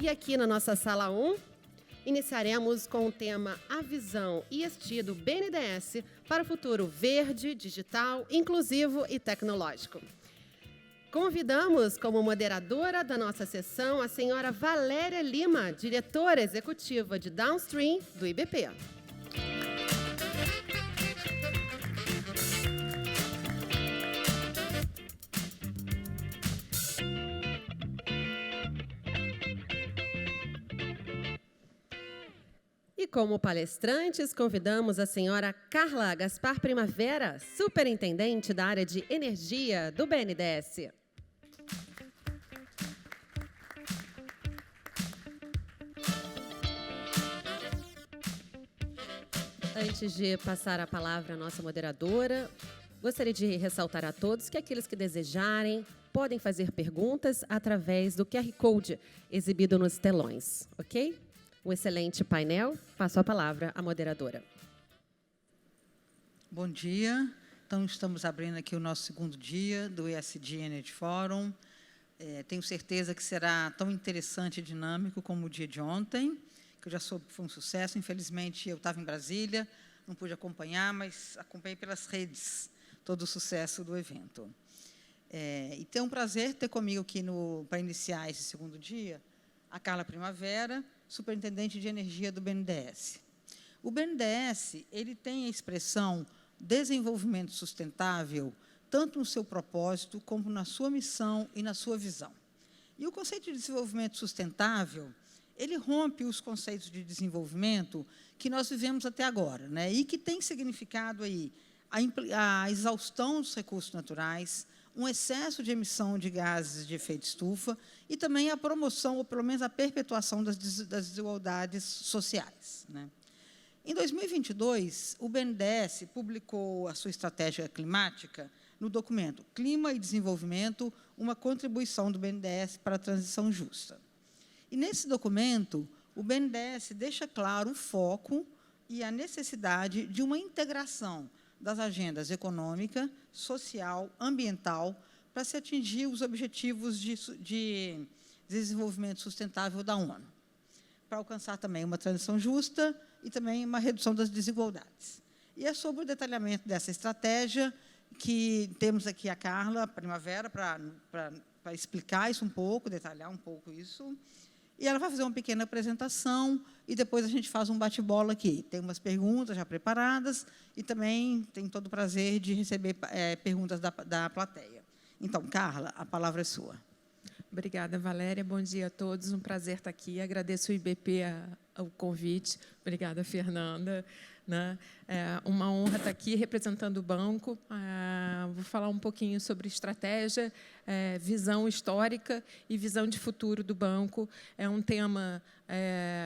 aqui na nossa sala 1, iniciaremos com o tema A Visão ESG do BNDES para o futuro verde, digital, inclusivo e tecnológico. Convidamos como moderadora da nossa sessão a senhora Valéria Lima, diretora executiva de Downstream do IBP. E como palestrantes, convidamos a senhora Carla Gaspar Primavera, superintendente da área de energia do BNDES. Antes de passar a palavra à nossa moderadora, gostaria de ressaltar a todos que aqueles que desejarem podem fazer perguntas através do QR Code exibido nos telões, ok? Um excelente painel. Passo a palavra à moderadora. Bom dia. Então, estamos abrindo aqui o nosso segundo dia do ESG Energy Forum. Tenho certeza que será tão interessante e dinâmico como o dia de ontem, que eu já soube que foi um sucesso. Infelizmente, eu estava em Brasília, não pude acompanhar, mas acompanhei pelas redes todo o sucesso do evento. E tem um prazer ter comigo aqui para iniciar esse segundo dia a Carla Primavera, superintendente de energia do BNDES. O BNDES ele tem a expressão desenvolvimento sustentável, tanto no seu propósito, como na sua missão e na sua visão. E o conceito de desenvolvimento sustentável, ele rompe os conceitos de desenvolvimento que nós vivemos até agora, né? E que tem significado aí a exaustão dos recursos naturais, um excesso de emissão de gases de efeito estufa e também a promoção, ou pelo menos a perpetuação das desigualdades sociais, né? Em 2022, o BNDES publicou a sua estratégia climática no documento Clima e Desenvolvimento, uma contribuição do BNDES para a transição justa. E, nesse documento, o BNDES deixa claro o foco e a necessidade de uma integração das agendas econômica, social, ambiental, para se atingir os objetivos de desenvolvimento sustentável da ONU, para alcançar também uma transição justa e também uma redução das desigualdades. E é sobre o detalhamento dessa estratégia que temos aqui a Carla Primavera para explicar isso um pouco, detalhar um pouco isso. E ela vai fazer uma pequena apresentação e depois a gente faz um bate-bola aqui. Tem umas perguntas já preparadas e também tem todo o prazer de receber perguntas da plateia. Então, Carla, a palavra é sua. Obrigada, Valéria. Bom dia a todos. Um prazer estar aqui. Agradeço o IBP o convite. Obrigada, Fernanda. É uma honra estar aqui representando o banco. Vou falar um pouquinho sobre estratégia, visão histórica e visão de futuro do banco. É um tema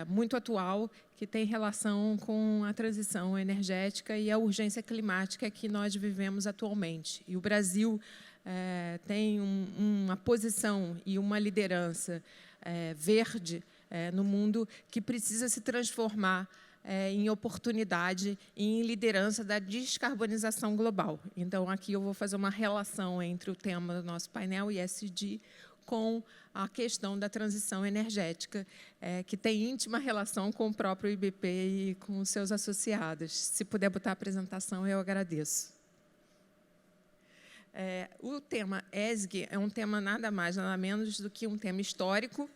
muito atual que tem relação com a transição energética e a urgência climática que nós vivemos atualmente. E o Brasil tem uma posição e uma liderança verde no mundo que precisa se transformar em oportunidade e em liderança da descarbonização global. Então, aqui eu vou fazer uma relação entre o tema do nosso painel ESG com a questão da transição energética, que tem íntima relação com o próprio IBP e com os seus associados. Se puder botar a apresentação, eu agradeço. O tema ESG é um tema nada mais, nada menos do que um tema histórico,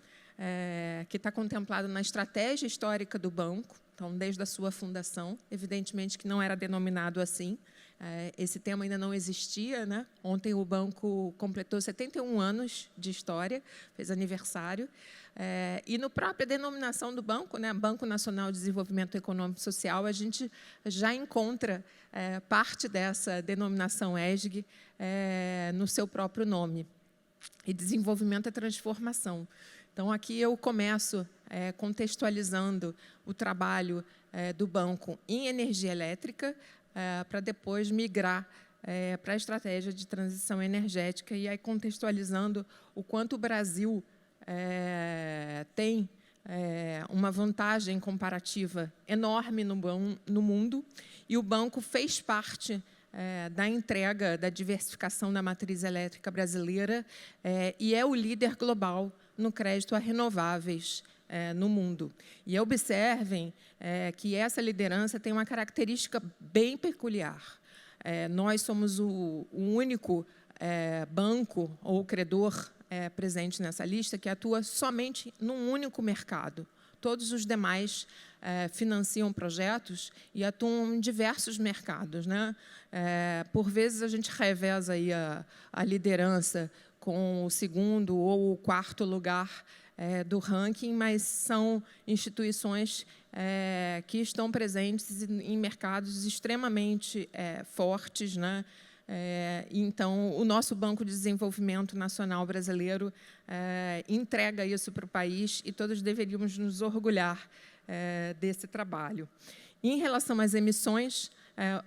que está contemplado na estratégia histórica do banco, então, desde a sua fundação. Evidentemente que não era denominado assim, esse tema ainda não existia, né? Ontem o banco completou 71 anos de história, fez aniversário, e no própria denominação do banco, né, Banco Nacional de Desenvolvimento Econômico e Social, a gente já encontra parte dessa denominação ESG no seu próprio nome. E desenvolvimento é transformação. Então, aqui eu começo contextualizando o trabalho do banco em energia elétrica, para depois migrar para a estratégia de transição energética e aí contextualizando o quanto o Brasil tem uma vantagem comparativa enorme no mundo, e o banco fez parte da entrega, da diversificação da matriz elétrica brasileira e é o líder global no crédito a renováveis no mundo. E observem que essa liderança tem uma característica bem peculiar. Nós somos o único banco ou credor presente nessa lista que atua somente num único mercado. Todos os demais financiam projetos e atuam em diversos mercados, né? Por vezes, a gente reveza aí a liderança com o segundo ou o quarto lugar do ranking, mas são instituições que estão presentes em mercados extremamente fortes, né? Então, o nosso Banco de Desenvolvimento Nacional Brasileiro entrega isso para o país e todos deveríamos nos orgulhar desse trabalho. Em relação às emissões,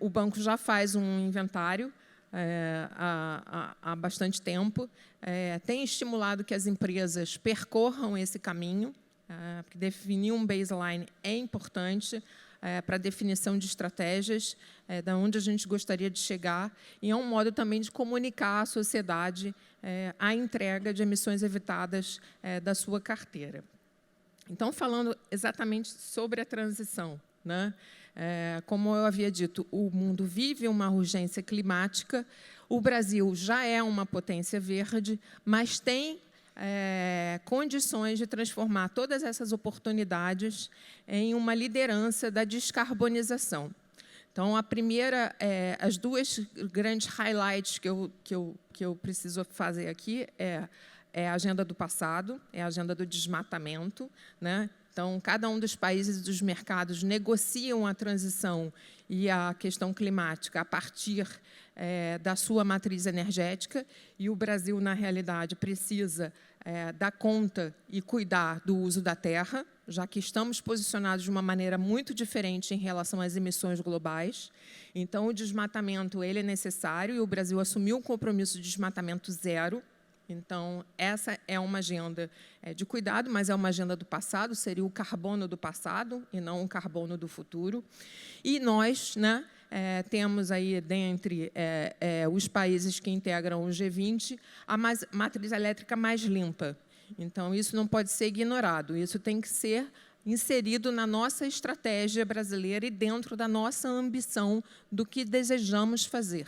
o banco já faz um inventário há bastante tempo, tem estimulado que as empresas percorram esse caminho, porque definir um baseline é importante para a definição de estratégias, de onde a gente gostaria de chegar, e é um modo também de comunicar à sociedade a entrega de emissões evitadas da sua carteira. Então, falando exatamente sobre a transição, né? Como eu havia dito, o mundo vive uma urgência climática, o Brasil já é uma potência verde, mas tem condições de transformar todas essas oportunidades em uma liderança da descarbonização. Então, as duas grandes highlights que eu preciso fazer aqui é a agenda do passado, é a agenda do desmatamento, né? Então, cada um dos países e dos mercados negociam a transição e a questão climática a partir da sua matriz energética, e o Brasil, na realidade, precisa dar conta e cuidar do uso da terra, já que estamos posicionados de uma maneira muito diferente em relação às emissões globais. Então, o desmatamento ele é necessário, e o Brasil assumiu um compromisso de desmatamento zero. Então, essa é uma agenda de cuidado, mas é uma agenda do passado, seria o carbono do passado e não o carbono do futuro. E nós, né, temos aí, dentre os países que integram o G20, a matriz elétrica mais limpa. Então, isso não pode ser ignorado, isso tem que ser inserido na nossa estratégia brasileira e dentro da nossa ambição do que desejamos fazer.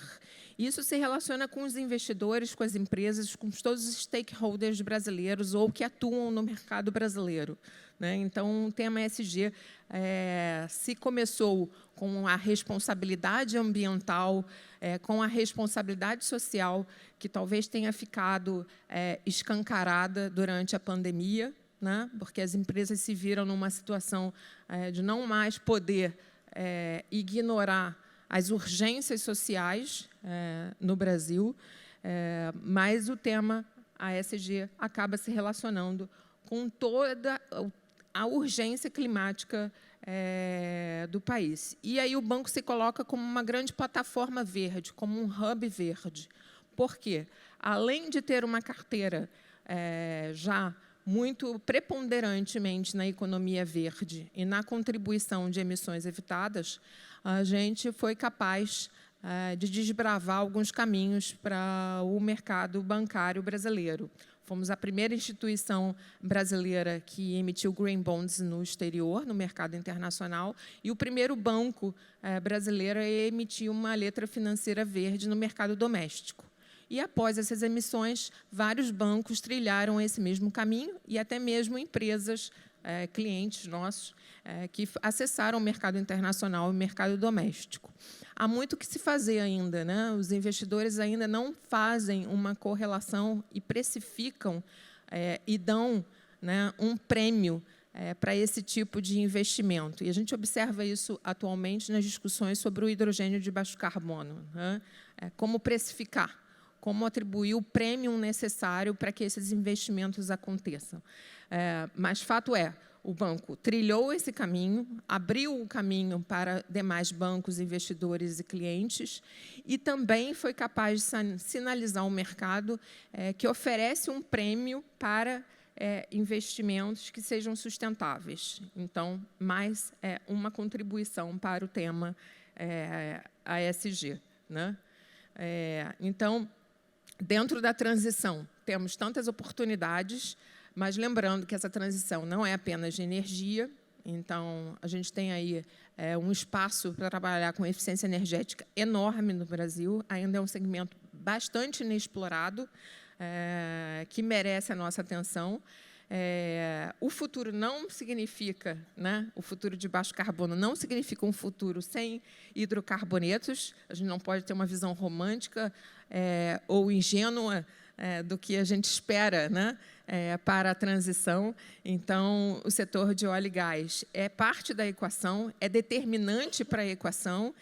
Isso se relaciona com os investidores, com as empresas, com todos os stakeholders brasileiros ou que atuam no mercado brasileiro, né? Então, o tema ESG se começou com a responsabilidade ambiental, com a responsabilidade social, que talvez tenha ficado escancarada durante a pandemia, né? Porque as empresas se viram numa situação de não mais poder ignorar as urgências sociais no Brasil, mas o tema ESG acaba se relacionando com toda a urgência climática do país. E aí o banco se coloca como uma grande plataforma verde, como um hub verde. Por quê? Além de ter uma carteira já muito preponderantemente na economia verde e na contribuição de emissões evitadas, a gente foi capaz de desbravar alguns caminhos para o mercado bancário brasileiro. Fomos a primeira instituição brasileira que emitiu green bonds no exterior, no mercado internacional, e o primeiro banco brasileiro a emitir uma letra financeira verde no mercado doméstico. E, após essas emissões, vários bancos trilharam esse mesmo caminho e até mesmo empresas, clientes nossos, que acessaram o mercado internacional e o mercado doméstico. Há muito que se fazer ainda, né? Os investidores ainda não fazem uma correlação e precificam e dão, né, um prêmio para esse tipo de investimento. E a gente observa isso atualmente nas discussões sobre o hidrogênio de baixo carbono, né? Como precificar, como atribuir o prêmio necessário para que esses investimentos aconteçam. Mas fato é, o banco trilhou esse caminho, abriu o caminho para demais bancos, investidores e clientes, e também foi capaz de sinalizar ao mercado que oferece um prêmio para investimentos que sejam sustentáveis. Então, mais uma contribuição para o tema ESG, né? Então, dentro da transição, temos tantas oportunidades, Mas lembrando que essa transição não é apenas de energia, então a gente tem aí um espaço para trabalhar com eficiência energética enorme no Brasil, ainda é um segmento bastante inexplorado, que merece a nossa atenção. O futuro não significa, né, o futuro de baixo carbono não significa um futuro sem hidrocarbonetos. A gente não pode ter uma visão romântica ou ingênua do que a gente espera, né, para a transição. Então, o setor de óleo e gás é parte da equação, é determinante para a equação,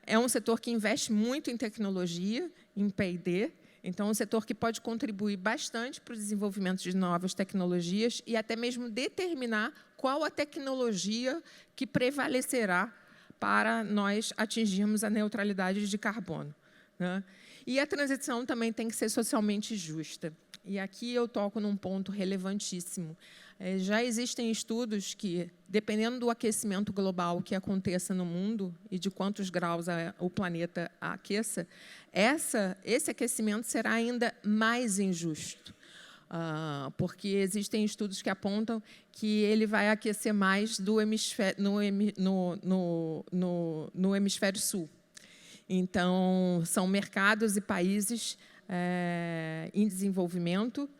é um setor que investe muito em tecnologia, em P&D, então, é um setor que pode contribuir bastante para o desenvolvimento de novas tecnologias e até mesmo determinar qual a tecnologia que prevalecerá para nós atingirmos a neutralidade de carbono, né? E a transição também tem que ser socialmente justa. E aqui eu toco num ponto relevantíssimo. Já existem estudos que, dependendo do aquecimento global que aconteça no mundo e de quantos graus o planeta aqueça, esse aquecimento será ainda mais injusto, porque existem estudos que apontam que ele vai aquecer mais no hemisfério sul. Então, são mercados e países em desenvolvimento,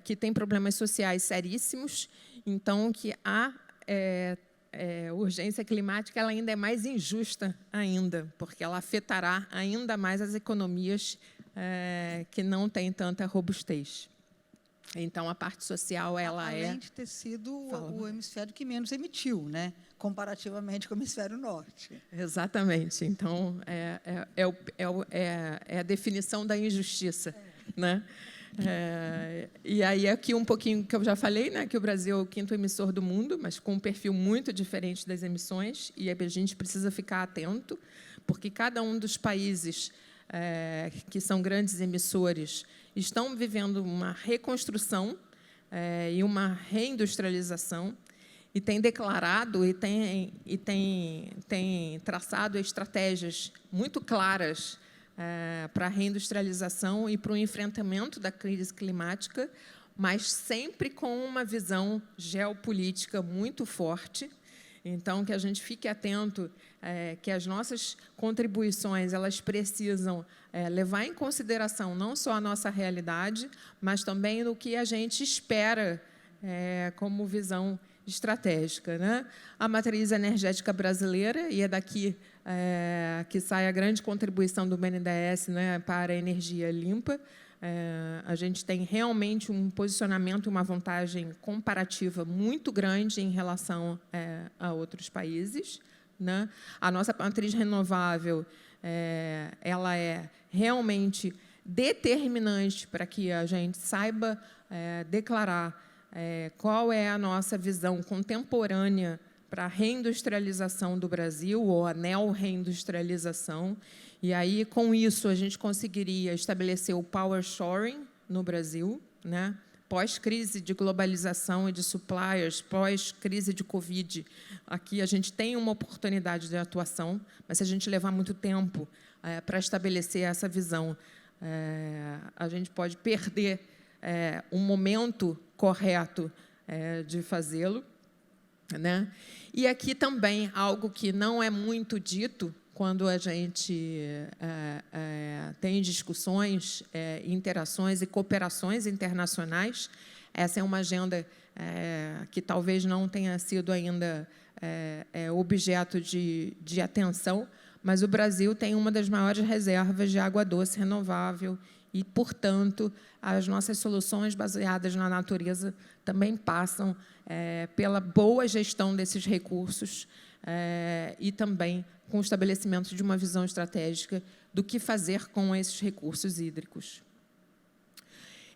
que têm problemas sociais seríssimos, então que a urgência climática ela ainda é mais injusta ainda, porque ela afetará ainda mais as economias que não têm tanta robustez. Então, a parte social, ela além de ter sido o hemisfério que menos emitiu, né? Comparativamente com o hemisfério norte. Exatamente. Então, é a definição da injustiça, né? E aí, aqui um pouquinho que eu já falei, né, que o Brasil é o 5º emissor do mundo, mas com um perfil muito diferente das emissões, e a gente precisa ficar atento, porque cada um dos países que são grandes emissores estão vivendo uma reconstrução e uma reindustrialização, e tem declarado e tem traçado estratégias muito claras para a reindustrialização e para o enfrentamento da crise climática, mas sempre com uma visão geopolítica muito forte. Então, que a gente fique atento, que as nossas contribuições elas precisam levar em consideração não só a nossa realidade, mas também o que a gente espera como visão estratégica, né? A matriz energética brasileira, e é daqui que sai a grande contribuição do BNDES, né, para a energia limpa. A gente tem realmente um posicionamento, uma vantagem comparativa muito grande em relação a outros países, né? A nossa matriz renovável ela é realmente determinante para que a gente saiba declarar qual é a nossa visão contemporânea para a reindustrialização do Brasil, ou a neo-reindustrialização. E aí, com isso, a gente conseguiria estabelecer o power shoring no Brasil, né? Pós-crise de globalização e de suppliers, pós-crise de Covid. Aqui a gente tem uma oportunidade de atuação, mas se a gente levar muito tempo para estabelecer essa visão, a gente pode perder um momento correto de fazê-lo, né? E aqui também algo que não é muito dito quando a gente tem discussões, interações e cooperações internacionais. Essa é uma agenda que talvez não tenha sido ainda objeto de atenção, mas o Brasil tem uma das maiores reservas de água doce renovável e, portanto, as nossas soluções baseadas na natureza também passam pela boa gestão desses recursos e também com o estabelecimento de uma visão estratégica do que fazer com esses recursos hídricos.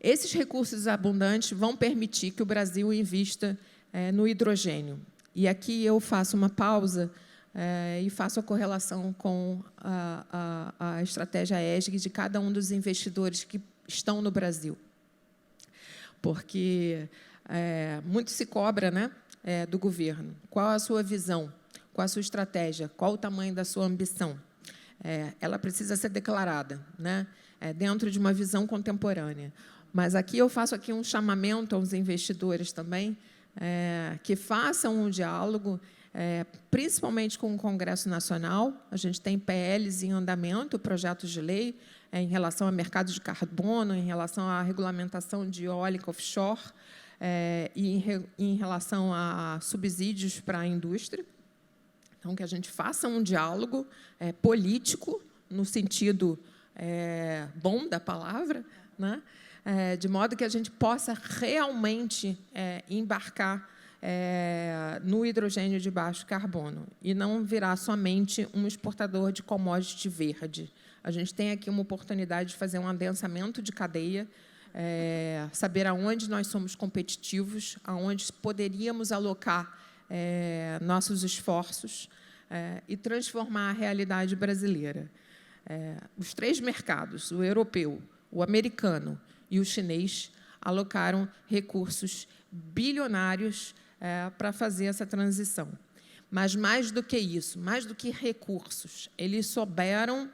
Esses recursos abundantes vão permitir que o Brasil invista no hidrogênio. E aqui eu faço uma pausa e faço a correlação com a estratégia ESG de cada um dos investidores que estão no Brasil. Porque muito se cobra, né, do governo. Qual a sua visão? Qual a sua estratégia? Qual o tamanho da sua ambição? Ela precisa ser declarada, né, dentro de uma visão contemporânea. Mas aqui eu faço aqui um chamamento aos investidores também, que façam um diálogo, principalmente com o Congresso Nacional. A gente tem PLs em andamento, projetos de lei, em relação ao mercado de carbono, em relação à regulamentação de eólica offshore, e em relação a subsídios para a indústria. Então, que a gente faça um diálogo político, no sentido bom da palavra, né? De modo que a gente possa realmente embarcar no hidrogênio de baixo carbono e não virar somente um exportador de commodity verde. A gente tem aqui uma oportunidade de fazer um adensamento de cadeia, saber aonde nós somos competitivos, aonde poderíamos alocar nossos esforços e transformar a realidade brasileira. Os 3 mercados, o europeu, o americano e o chinês, alocaram recursos bilionários para fazer essa transição. Mas, mais do que isso, mais do que recursos, eles souberam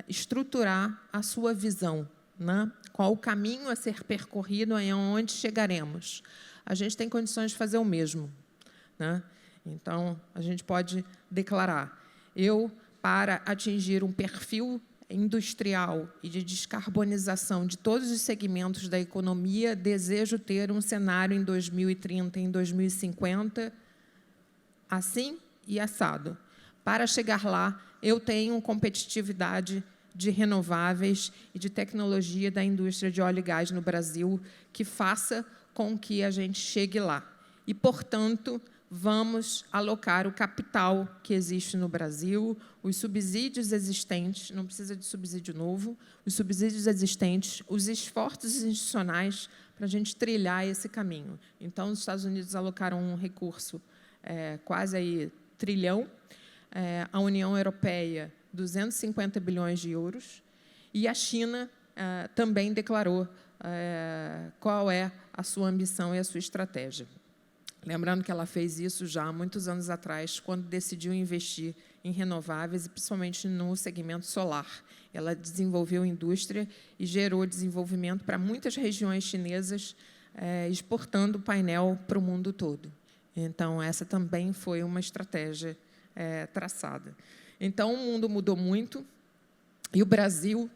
estruturar a sua visão, né? Qual o caminho a ser percorrido e aonde chegaremos. A gente tem condições de fazer o mesmo, né? Então, a gente pode declarar: para atingir um perfil industrial e de descarbonização de todos os segmentos da economia, desejo ter um cenário em 2030, em 2050, assim e assado. Para chegar lá, eu tenho competitividade de renováveis e de tecnologia da indústria de óleo e gás no Brasil que faça com que a gente chegue lá. E, portanto, vamos alocar o capital que existe no Brasil, os subsídios existentes, não precisa de subsídio novo, os subsídios existentes, os esforços institucionais para a gente trilhar esse caminho. Então, os Estados Unidos alocaram um recurso quase aí trilhão, a União Europeia 250 bilhões de euros, e a China também declarou qual é a sua ambição e a sua estratégia. Lembrando que ela fez isso já há muitos anos atrás, quando decidiu investir em renováveis, e principalmente no segmento solar. Ela desenvolveu indústria e gerou desenvolvimento para muitas regiões chinesas, exportando painel para o mundo todo. Então, essa também foi uma estratégia traçada. Então, o mundo mudou muito e o Brasil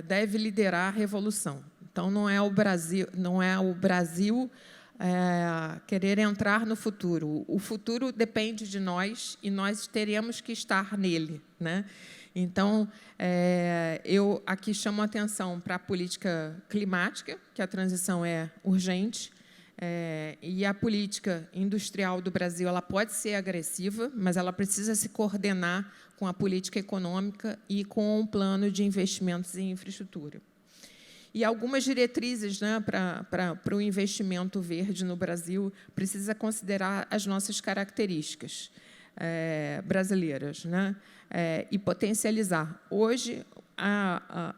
deve liderar a revolução. Então, não é o Brasil querer entrar no futuro. O futuro depende de nós e nós teremos que estar nele, né? Então, eu aqui chamo a atenção para a política climática, que a transição é urgente, e a política industrial do Brasil ela pode ser agressiva, mas ela precisa se coordenar com a política econômica e com um plano de investimentos em infraestrutura. E algumas diretrizes, né, para o investimento verde no Brasil precisa considerar as nossas características brasileiras, né, e potencializar. Hoje,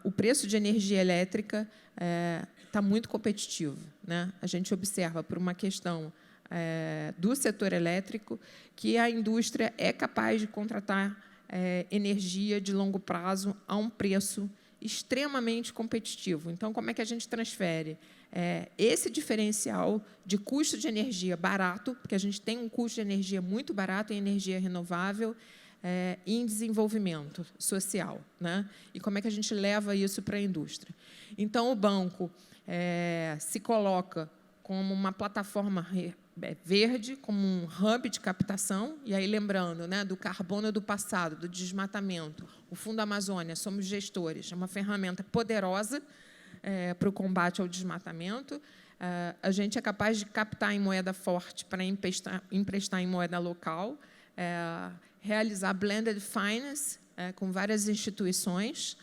o preço de energia elétrica está muito competitivo, né? A gente observa, por uma questão do setor elétrico, que a indústria é capaz de contratar energia de longo prazo a um preço extremamente competitivo. Então, como é que a gente transfere esse diferencial de custo de energia barato, porque a gente tem um custo de energia muito barato em energia renovável, em desenvolvimento social, né? E como é que a gente leva isso para a indústria? Então, o banco se coloca como uma plataforma verde, como um hub de captação, e aí lembrando, né, do carbono do passado, do desmatamento, o Fundo Amazônia, somos gestores, é uma ferramenta poderosa para o combate ao desmatamento. A gente é capaz de captar em moeda forte para emprestar em moeda local, realizar blended finance com várias instituições,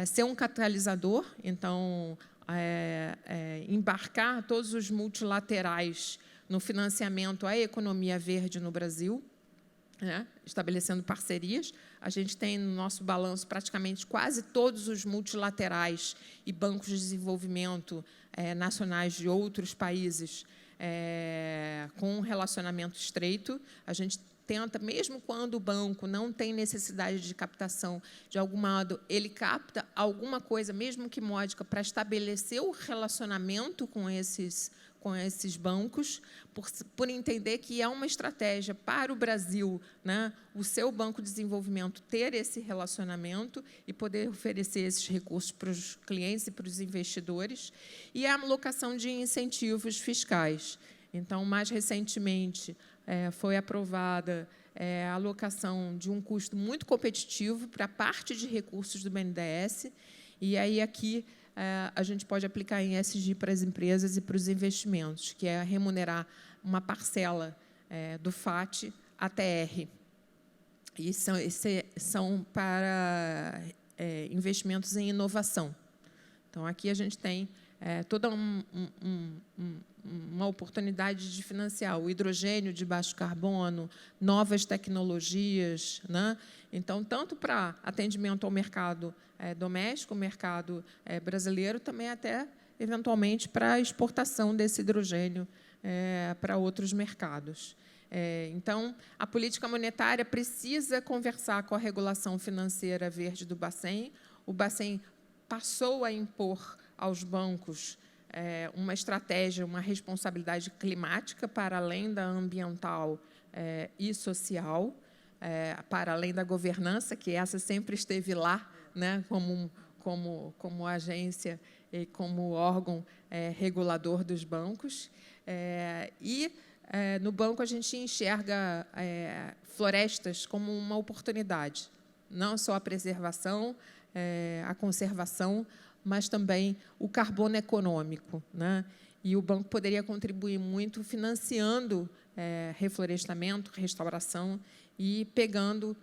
ser um catalisador, então embarcar todos os multilaterais no financiamento à economia verde no Brasil, né, estabelecendo parcerias. A gente tem no nosso balanço praticamente quase todos os multilaterais e bancos de desenvolvimento nacionais de outros países com um relacionamento estreito. A gente tenta, mesmo quando o banco não tem necessidade de captação, de algum modo, ele capta alguma coisa, mesmo que módica, para estabelecer o relacionamento com esses bancos, por entender que é uma estratégia para o Brasil, né, o seu Banco de Desenvolvimento ter esse relacionamento e poder oferecer esses recursos para os clientes e para os investidores, e a alocação de incentivos fiscais. Então, mais recentemente, foi aprovada a alocação de um custo muito competitivo para a parte de recursos do BNDES, e aí aqui a gente pode aplicar em ESG para as empresas e para os investimentos, que é remunerar uma parcela do FAT ATR. E são para investimentos em inovação. Então, aqui a gente tem toda uma oportunidade de financiar o hidrogênio de baixo carbono, novas tecnologias, né? Então, tanto para atendimento ao mercado doméstico, o mercado brasileiro, também até, eventualmente, para a exportação desse hidrogênio para outros mercados. Então, a política monetária precisa conversar com a regulação financeira verde do Bacen. O Bacen passou a impor aos bancos uma estratégia, uma responsabilidade climática para além da ambiental e social, para além da governança, que essa sempre esteve lá, né, como agência e como órgão regulador dos bancos. No banco, a gente enxerga florestas como uma oportunidade, não só a preservação, a conservação, mas também o carbono econômico, né? E o banco poderia contribuir muito financiando reflorestamento, restauração e pegando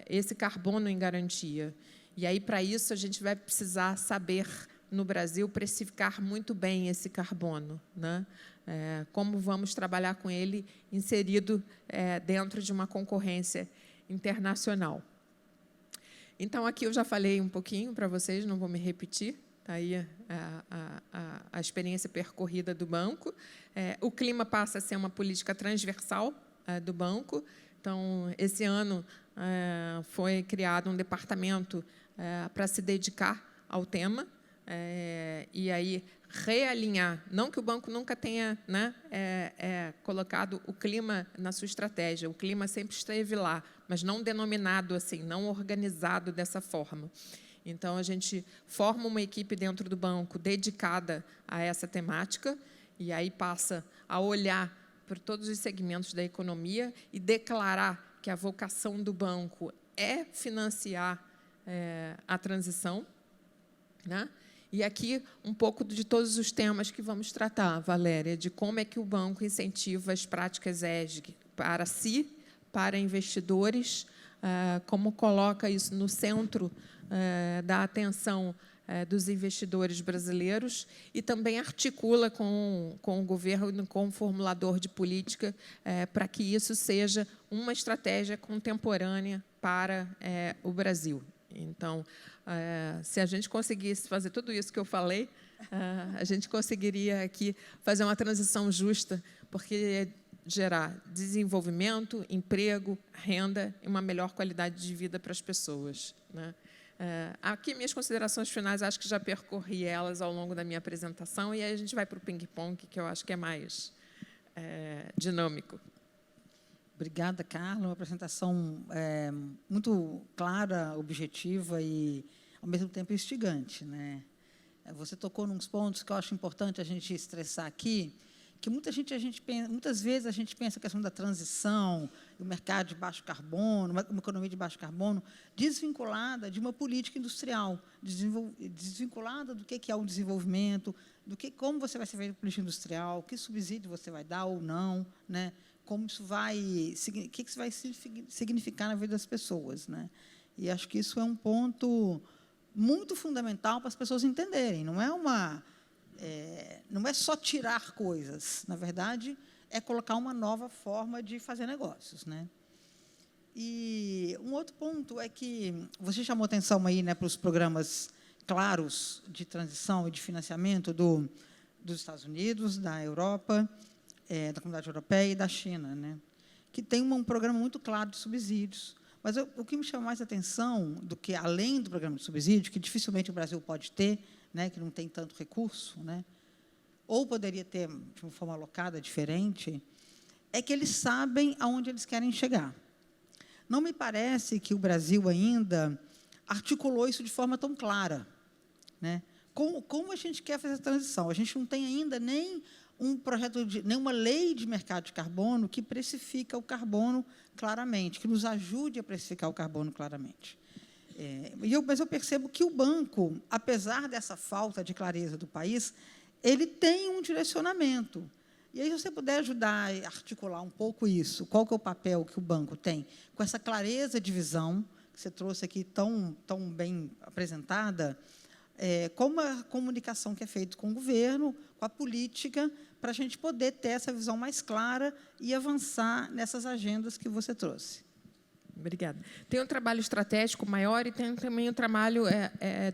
esse carbono em garantia. E aí, para isso, a gente vai precisar saber, no Brasil, precificar muito bem esse carbono, né? Como vamos trabalhar com ele inserido dentro de uma concorrência internacional. Então, aqui eu já falei um pouquinho para vocês, não vou me repetir. Está aí a experiência percorrida do banco. O clima passa a ser uma política transversal do banco. Então, esse ano foi criado um departamento para se dedicar ao tema e aí realinhar. Não que o banco nunca tenha, né, colocado o clima na sua estratégia. O clima sempre esteve lá, mas não denominado assim, não organizado dessa forma. Então, a gente forma uma equipe dentro do banco dedicada a essa temática e aí passa a olhar por todos os segmentos da economia e declarar que a vocação do banco é financiar a transição, né? E aqui um pouco de todos os temas que vamos tratar, Valéria, de como é que o banco incentiva as práticas ESG para si, para investidores, como coloca isso no centro da atenção dos investidores brasileiros e também articula com o governo, com o formulador de política, para que isso seja uma estratégia contemporânea para o Brasil. Então, se a gente conseguisse fazer tudo isso que eu falei, a gente conseguiria aqui fazer uma transição justa, porque gerar desenvolvimento, emprego, renda e uma melhor qualidade de vida para as pessoas, né? Aqui, minhas considerações finais, acho que já percorri elas ao longo da minha apresentação, e aí a gente vai para o ping-pong, que eu acho que é mais dinâmico. Obrigada, Carla. Uma apresentação muito clara, objetiva e, ao mesmo tempo, instigante, né? Você tocou nos pontos que eu acho importante a gente estressar aqui, que muitas vezes a gente pensa a questão da transição, o mercado de baixo carbono, uma economia de baixo carbono, desvinculada de uma política industrial, desvinculada do que é o desenvolvimento, como você vai ser feito política industrial, que subsídio você vai dar ou não, né? Como isso vai, o que isso vai significar na vida das pessoas, né? E acho que isso é um ponto muito fundamental para as pessoas entenderem. Não é só tirar coisas, na verdade, é colocar uma nova forma de fazer negócios, né? E um outro ponto é que você chamou atenção aí, né, para os programas claros de transição e de financiamento dos Estados Unidos, da Europa, da Comunidade Europeia e da China, né? que tem um programa muito claro de subsídios. Mas o que me chama mais atenção do que, além do programa de subsídio, que dificilmente o Brasil pode ter, né, que não tem tanto recurso, né, ou poderia ter de uma forma alocada diferente, é que eles sabem aonde eles querem chegar. Não me parece que o Brasil ainda articulou isso de forma tão clara, né? Como a gente quer fazer essa transição? A gente não tem ainda nem um projeto, nem uma lei de mercado de carbono que precifica o carbono claramente, que nos ajude a precificar o carbono claramente. Mas eu percebo que o banco, apesar dessa falta de clareza do país, ele tem um direcionamento. E aí, se você puder ajudar a articular um pouco isso, qual que é o papel que o banco tem, com essa clareza de visão, que você trouxe aqui tão bem apresentada, como a comunicação que é feita com o governo, com a política, para a gente poder ter essa visão mais clara e avançar nessas agendas que você trouxe. Obrigada. Tem um trabalho estratégico maior e tem também o trabalho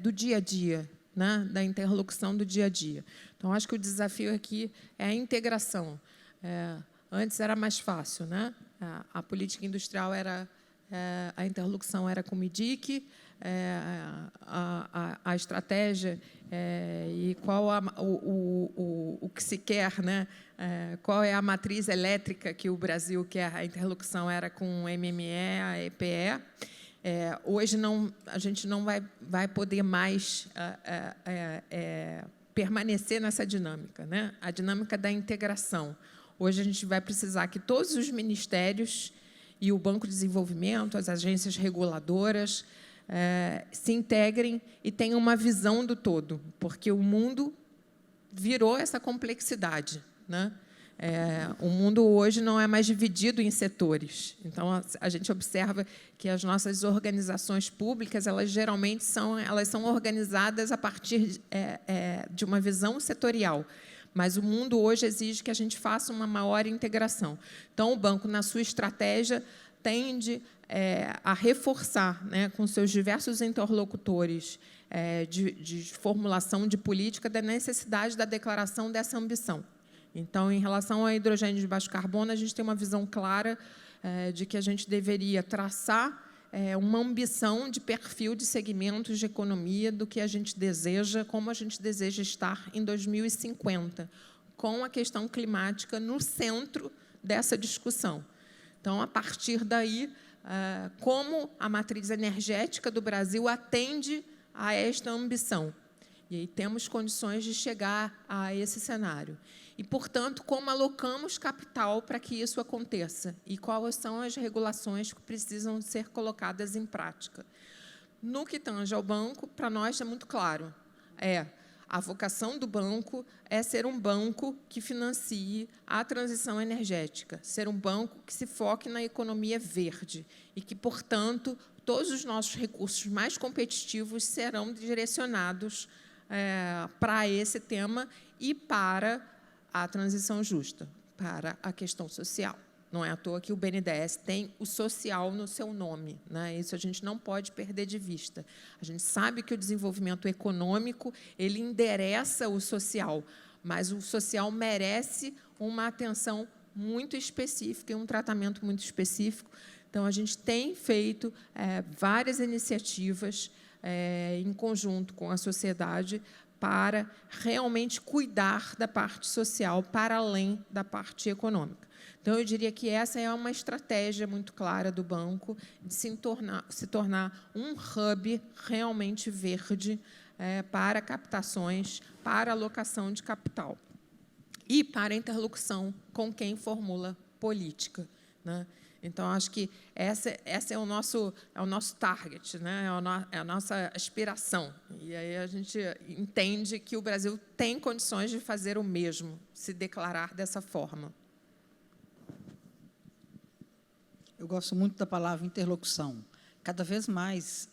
do dia a dia, né, da interlocução do dia a dia. Então, acho que o desafio aqui é a integração. Antes era mais fácil, né? A política industrial a interlocução era com o MIDIC, a estratégia e qual o que se quer, né? Qual é a matriz elétrica que o Brasil quer, a interlocução era com o MME, a EPE. Hoje a gente não vai poder mais permanecer nessa dinâmica, né? A dinâmica da integração. Hoje a gente vai precisar que todos os ministérios e o Banco de Desenvolvimento, as agências reguladoras, se integrem e tenham uma visão do todo, porque o mundo virou essa complexidade, né? O mundo hoje não é mais dividido em setores. Então, a gente observa que as nossas organizações públicas, elas geralmente são organizadas a partir de uma visão setorial. Mas o mundo hoje exige que a gente faça uma maior integração. Então, o banco, na sua estratégia, tende a reforçar, né, com seus diversos interlocutores de formulação de política, da necessidade da declaração dessa ambição. Então, em relação ao hidrogênio de baixo carbono, a gente tem uma visão clara de que a gente deveria traçar uma ambição de perfil de segmentos de economia do que a gente deseja, como a gente deseja estar em 2050, com a questão climática no centro dessa discussão. Então, a partir daí, como a matriz energética do Brasil atende a esta ambição. E aí temos condições de chegar a esse cenário. E, portanto, como alocamos capital para que isso aconteça e quais são as regulações que precisam ser colocadas em prática. No que tange ao banco, para nós é muito claro. A vocação do banco é ser um banco que financie a transição energética, ser um banco que se foque na economia verde e que, portanto, todos os nossos recursos mais competitivos serão direcionados para esse tema e para a transição justa, para a questão social. Não é à toa que o BNDES tem o social no seu nome, né? Isso a gente não pode perder de vista. A gente sabe que o desenvolvimento econômico ele endereça o social, mas o social merece uma atenção muito específica e um tratamento muito específico. Então, a gente tem feito várias iniciativas em conjunto com a sociedade para realmente cuidar da parte social para além da parte econômica. Então, eu diria que essa é uma estratégia muito clara do banco de se tornar um hub realmente verde para captações, para alocação de capital e para interlocução com quem formula política, né? Então, acho que essa é o nosso target, né? É a nossa aspiração. E aí a gente entende que o Brasil tem condições de fazer o mesmo, se declarar dessa forma. Eu gosto muito da palavra interlocução. Cada vez mais,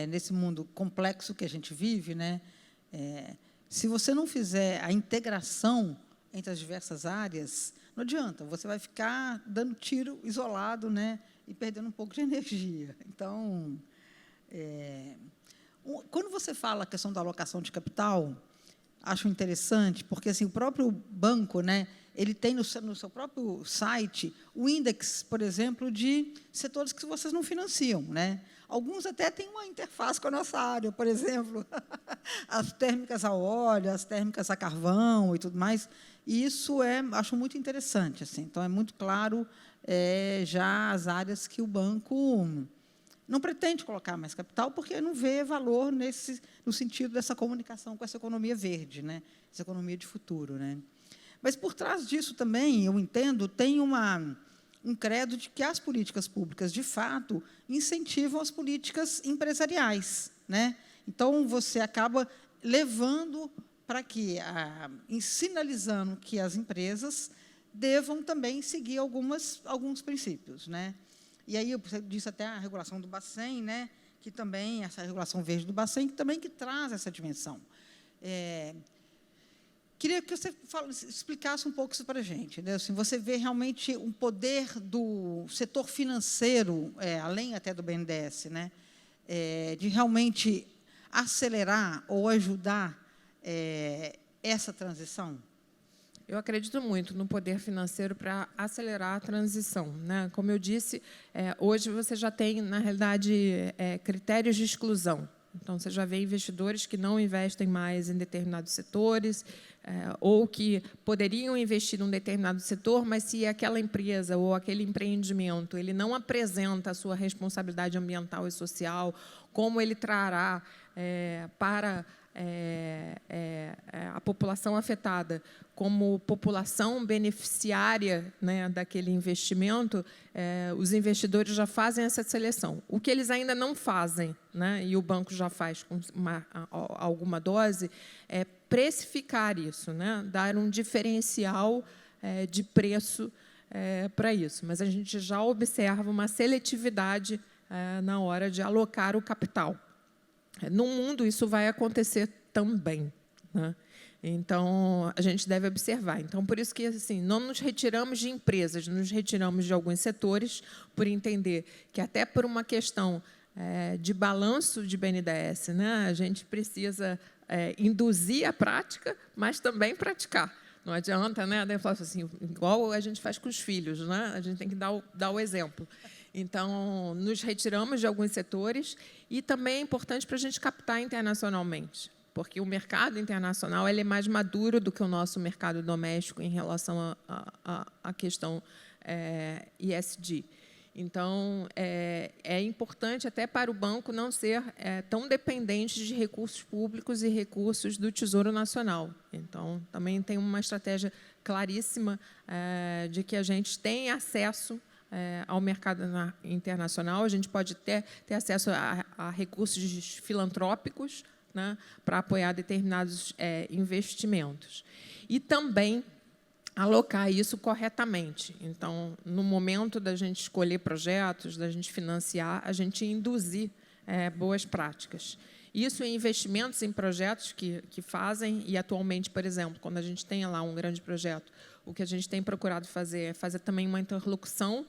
nesse mundo complexo que a gente vive, né? Se você não fizer a integração entre as diversas áreas, não adianta, você vai ficar dando tiro isolado, né, e perdendo um pouco de energia. Então, quando você fala a questão da alocação de capital, acho interessante, porque assim, o próprio banco, né, ele tem no seu próprio site o índice, por exemplo, de setores que vocês não financiam, né? Alguns até têm uma interface com a nossa área, por exemplo, as térmicas a óleo, as térmicas a carvão e tudo mais. E isso acho muito interessante, assim. Então, é muito claro já as áreas que o banco não pretende colocar mais capital, porque não vê valor no sentido dessa comunicação com essa economia verde, né? Essa economia de futuro, né? Mas, por trás disso também, eu entendo, tem um credo de que as políticas públicas, de fato, incentivam as políticas empresariais, né? Então, você acaba levando para que, sinalizando que as empresas devam também seguir alguns princípios, né? E aí, você disse até a regulação do Bacen, né? Que também, essa regulação verde do Bacen, que traz essa dimensão. Queria que você explicasse um pouco isso para a gente. Né? Assim, você vê realmente um poder do setor financeiro, além até do BNDES, né? De realmente acelerar ou ajudar essa transição? Eu acredito muito no poder financeiro para acelerar a transição, né? Como eu disse, hoje você já tem, na realidade, critérios de exclusão. Então, você já vê investidores que não investem mais em determinados setores, ou que poderiam investir num determinado setor, mas se aquela empresa ou aquele empreendimento ele não apresenta a sua responsabilidade ambiental e social, como ele trará para a população afetada como população beneficiária, né, daquele investimento, os investidores já fazem essa seleção. O que eles ainda não fazem, né, e o banco já faz com alguma dose, é precificar isso, né, dar um diferencial de preço para isso. Mas a gente já observa uma seletividade na hora de alocar o capital. No mundo, isso vai acontecer também, né? Então, a gente deve observar. Então, por isso que assim, não nos retiramos de empresas, nos retiramos de alguns setores, por entender que, até por uma questão de balanço de BNDES, né, a gente precisa induzir a prática, mas também praticar. Não adianta, né, assim, igual a gente faz com os filhos, né? A gente tem que dar o exemplo. Então, nos retiramos de alguns setores e também é importante para a gente captar internacionalmente, porque o mercado internacional ele é mais maduro do que o nosso mercado doméstico em relação à questão ESG. Então, é importante até para o banco não ser tão dependente de recursos públicos e recursos do Tesouro Nacional. Então, também tem uma estratégia claríssima de que a gente tem acesso ao mercado internacional, a gente pode ter acesso a recursos filantrópicos, né, para apoiar determinados investimentos. E também alocar isso corretamente. Então, no momento da gente escolher projetos, da gente financiar, a gente induzir boas práticas. Isso em investimentos em projetos que fazem, e atualmente, por exemplo, quando a gente tem lá um grande projeto, o que a gente tem procurado fazer é fazer também uma interlocução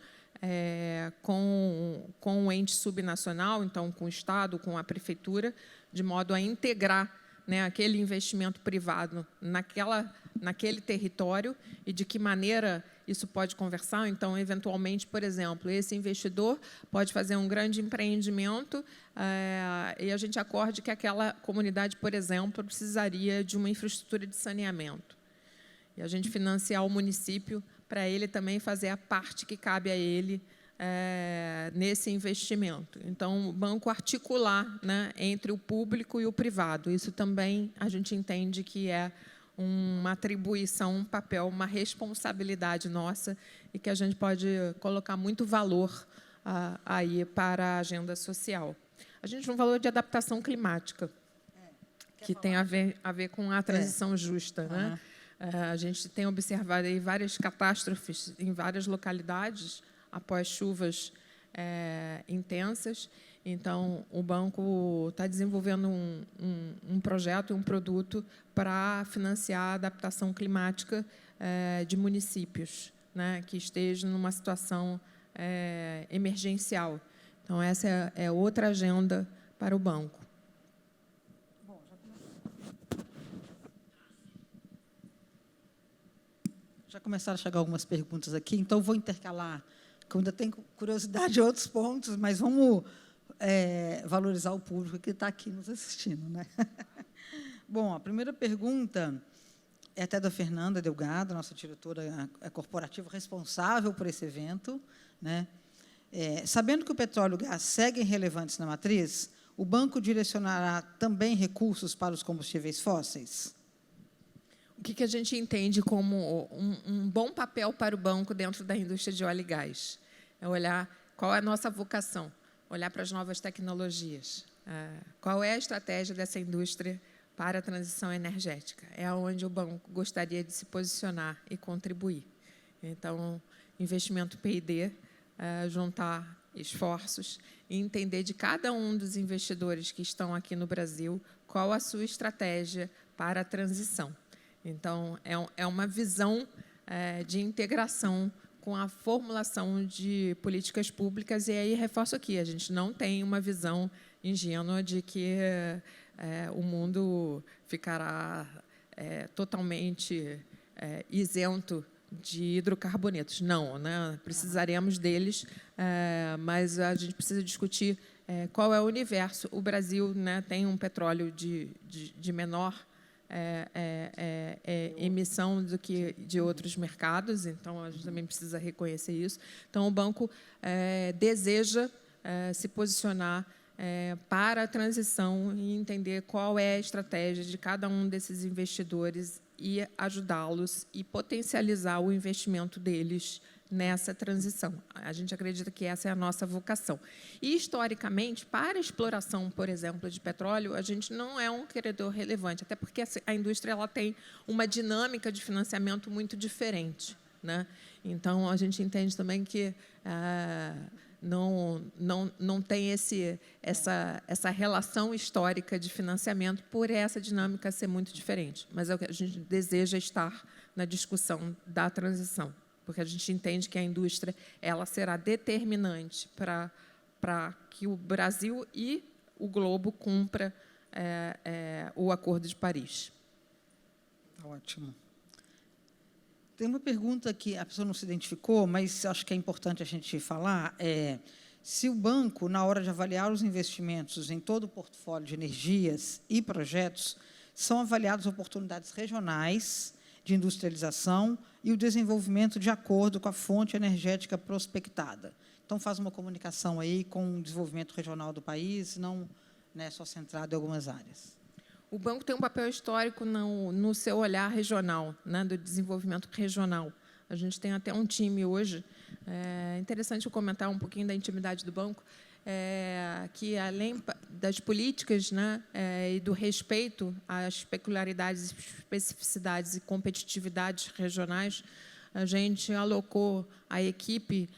com o ente subnacional, então com o Estado, com a Prefeitura, de modo a integrar, né, aquele investimento privado naquele território e de que maneira isso pode conversar. Então, eventualmente, por exemplo, esse investidor pode fazer um grande empreendimento e a gente acorde que aquela comunidade, por exemplo, precisaria de uma infraestrutura de saneamento. E a gente financiar o município para ele também fazer a parte que cabe a ele nesse investimento. Então, o banco articular, né, entre o público e o privado. Isso também a gente entende que é uma atribuição, um papel, uma responsabilidade nossa e que a gente pode colocar muito valor aí para a agenda social. A gente tem um valor de adaptação climática, que tem a ver com a transição justa, né? A gente tem observado aí várias catástrofes em várias localidades após chuvas intensas. Então, o banco está desenvolvendo um projeto, um produto para financiar a adaptação climática de municípios, né, que estejam numa situação emergencial. Então, essa é outra agenda para o banco. Já começaram a chegar algumas perguntas aqui, então vou intercalar, que eu ainda tenho curiosidade de outros pontos, mas vamos valorizar o público que está aqui nos assistindo, né? Bom, a primeira pergunta é até da Fernanda Delgado, nossa diretora corporativa responsável por esse evento, né? Sabendo que o petróleo e o gás seguem relevantes na matriz, o banco direcionará também recursos para os combustíveis fósseis? O que a gente entende como um bom papel para o banco dentro da indústria de óleo e gás? É olhar qual é a nossa vocação, olhar para as novas tecnologias. Qual é a estratégia dessa indústria para a transição energética? É onde o banco gostaria de se posicionar e contribuir. Então, investimento P&D, juntar esforços e entender de cada um dos investidores que estão aqui no Brasil qual a sua estratégia para a transição. Então, é uma visão de integração com a formulação de políticas públicas, e aí reforço aqui, a gente não tem uma visão ingênua de que o mundo ficará totalmente isento de hidrocarbonetos. Não, né? Precisaremos deles, mas a gente precisa discutir qual é o universo. O Brasil, né, tem um petróleo de menor emissão do que de outros mercados, então a gente também precisa reconhecer isso. Então, o banco deseja se posicionar para a transição e entender qual é a estratégia de cada um desses investidores e ajudá-los e potencializar o investimento deles nessa transição. A gente acredita que essa é a nossa vocação. E, historicamente, para a exploração, por exemplo, de petróleo, a gente não é um credor relevante, até porque a indústria ela tem uma dinâmica de financiamento muito diferente, né? Então, a gente entende também que não tem essa relação histórica de financiamento por essa dinâmica ser muito diferente. Mas é o que a gente deseja estar na discussão da transição, porque a gente entende que a indústria ela será determinante para que o Brasil e o globo cumpra o Acordo de Paris. Ótimo. Tem uma pergunta que a pessoa não se identificou, mas acho que é importante a gente falar, se o banco, na hora de avaliar os investimentos em todo o portfólio de energias e projetos, são avaliadas oportunidades regionais de industrialização e o desenvolvimento de acordo com a fonte energética prospectada. Então, faz uma comunicação aí com o desenvolvimento regional do país, não só centrado em algumas áreas. O banco tem um papel histórico no seu olhar regional, né, do desenvolvimento regional. A gente tem até um time hoje. É interessante eu comentar um pouquinho da intimidade do banco, que, além das políticas, né, e do respeito às peculiaridades, especificidades e competitividades regionais, a gente alocou a equipe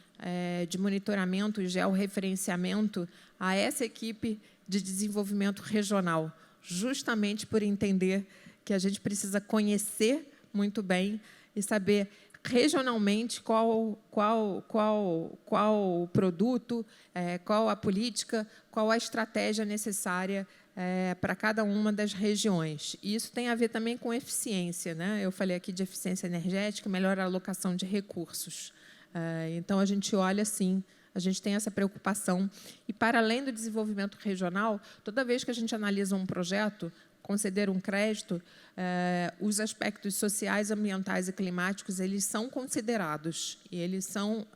de monitoramento e georreferenciamento a essa equipe de desenvolvimento regional, justamente por entender que a gente precisa conhecer muito bem e saber regionalmente qual o produto, qual a política, qual a estratégia necessária para cada uma das regiões. E isso tem a ver também com eficiência, né? Eu falei aqui de eficiência energética, melhor alocação de recursos. Então, a gente olha, sim, a gente tem essa preocupação. E, para além do desenvolvimento regional, toda vez que a gente analisa um projeto, conceder um crédito, os aspectos sociais, ambientais e climáticos eles são considerados e eles são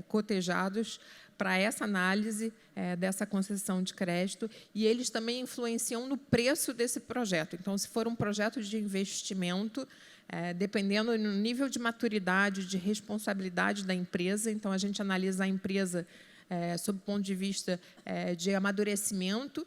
cotejados para essa análise dessa concessão de crédito, e eles também influenciam no preço desse projeto. Então, se for um projeto de investimento, dependendo do nível de maturidade, de responsabilidade da empresa, então, a gente analisa a empresa sob o ponto de vista de amadurecimento,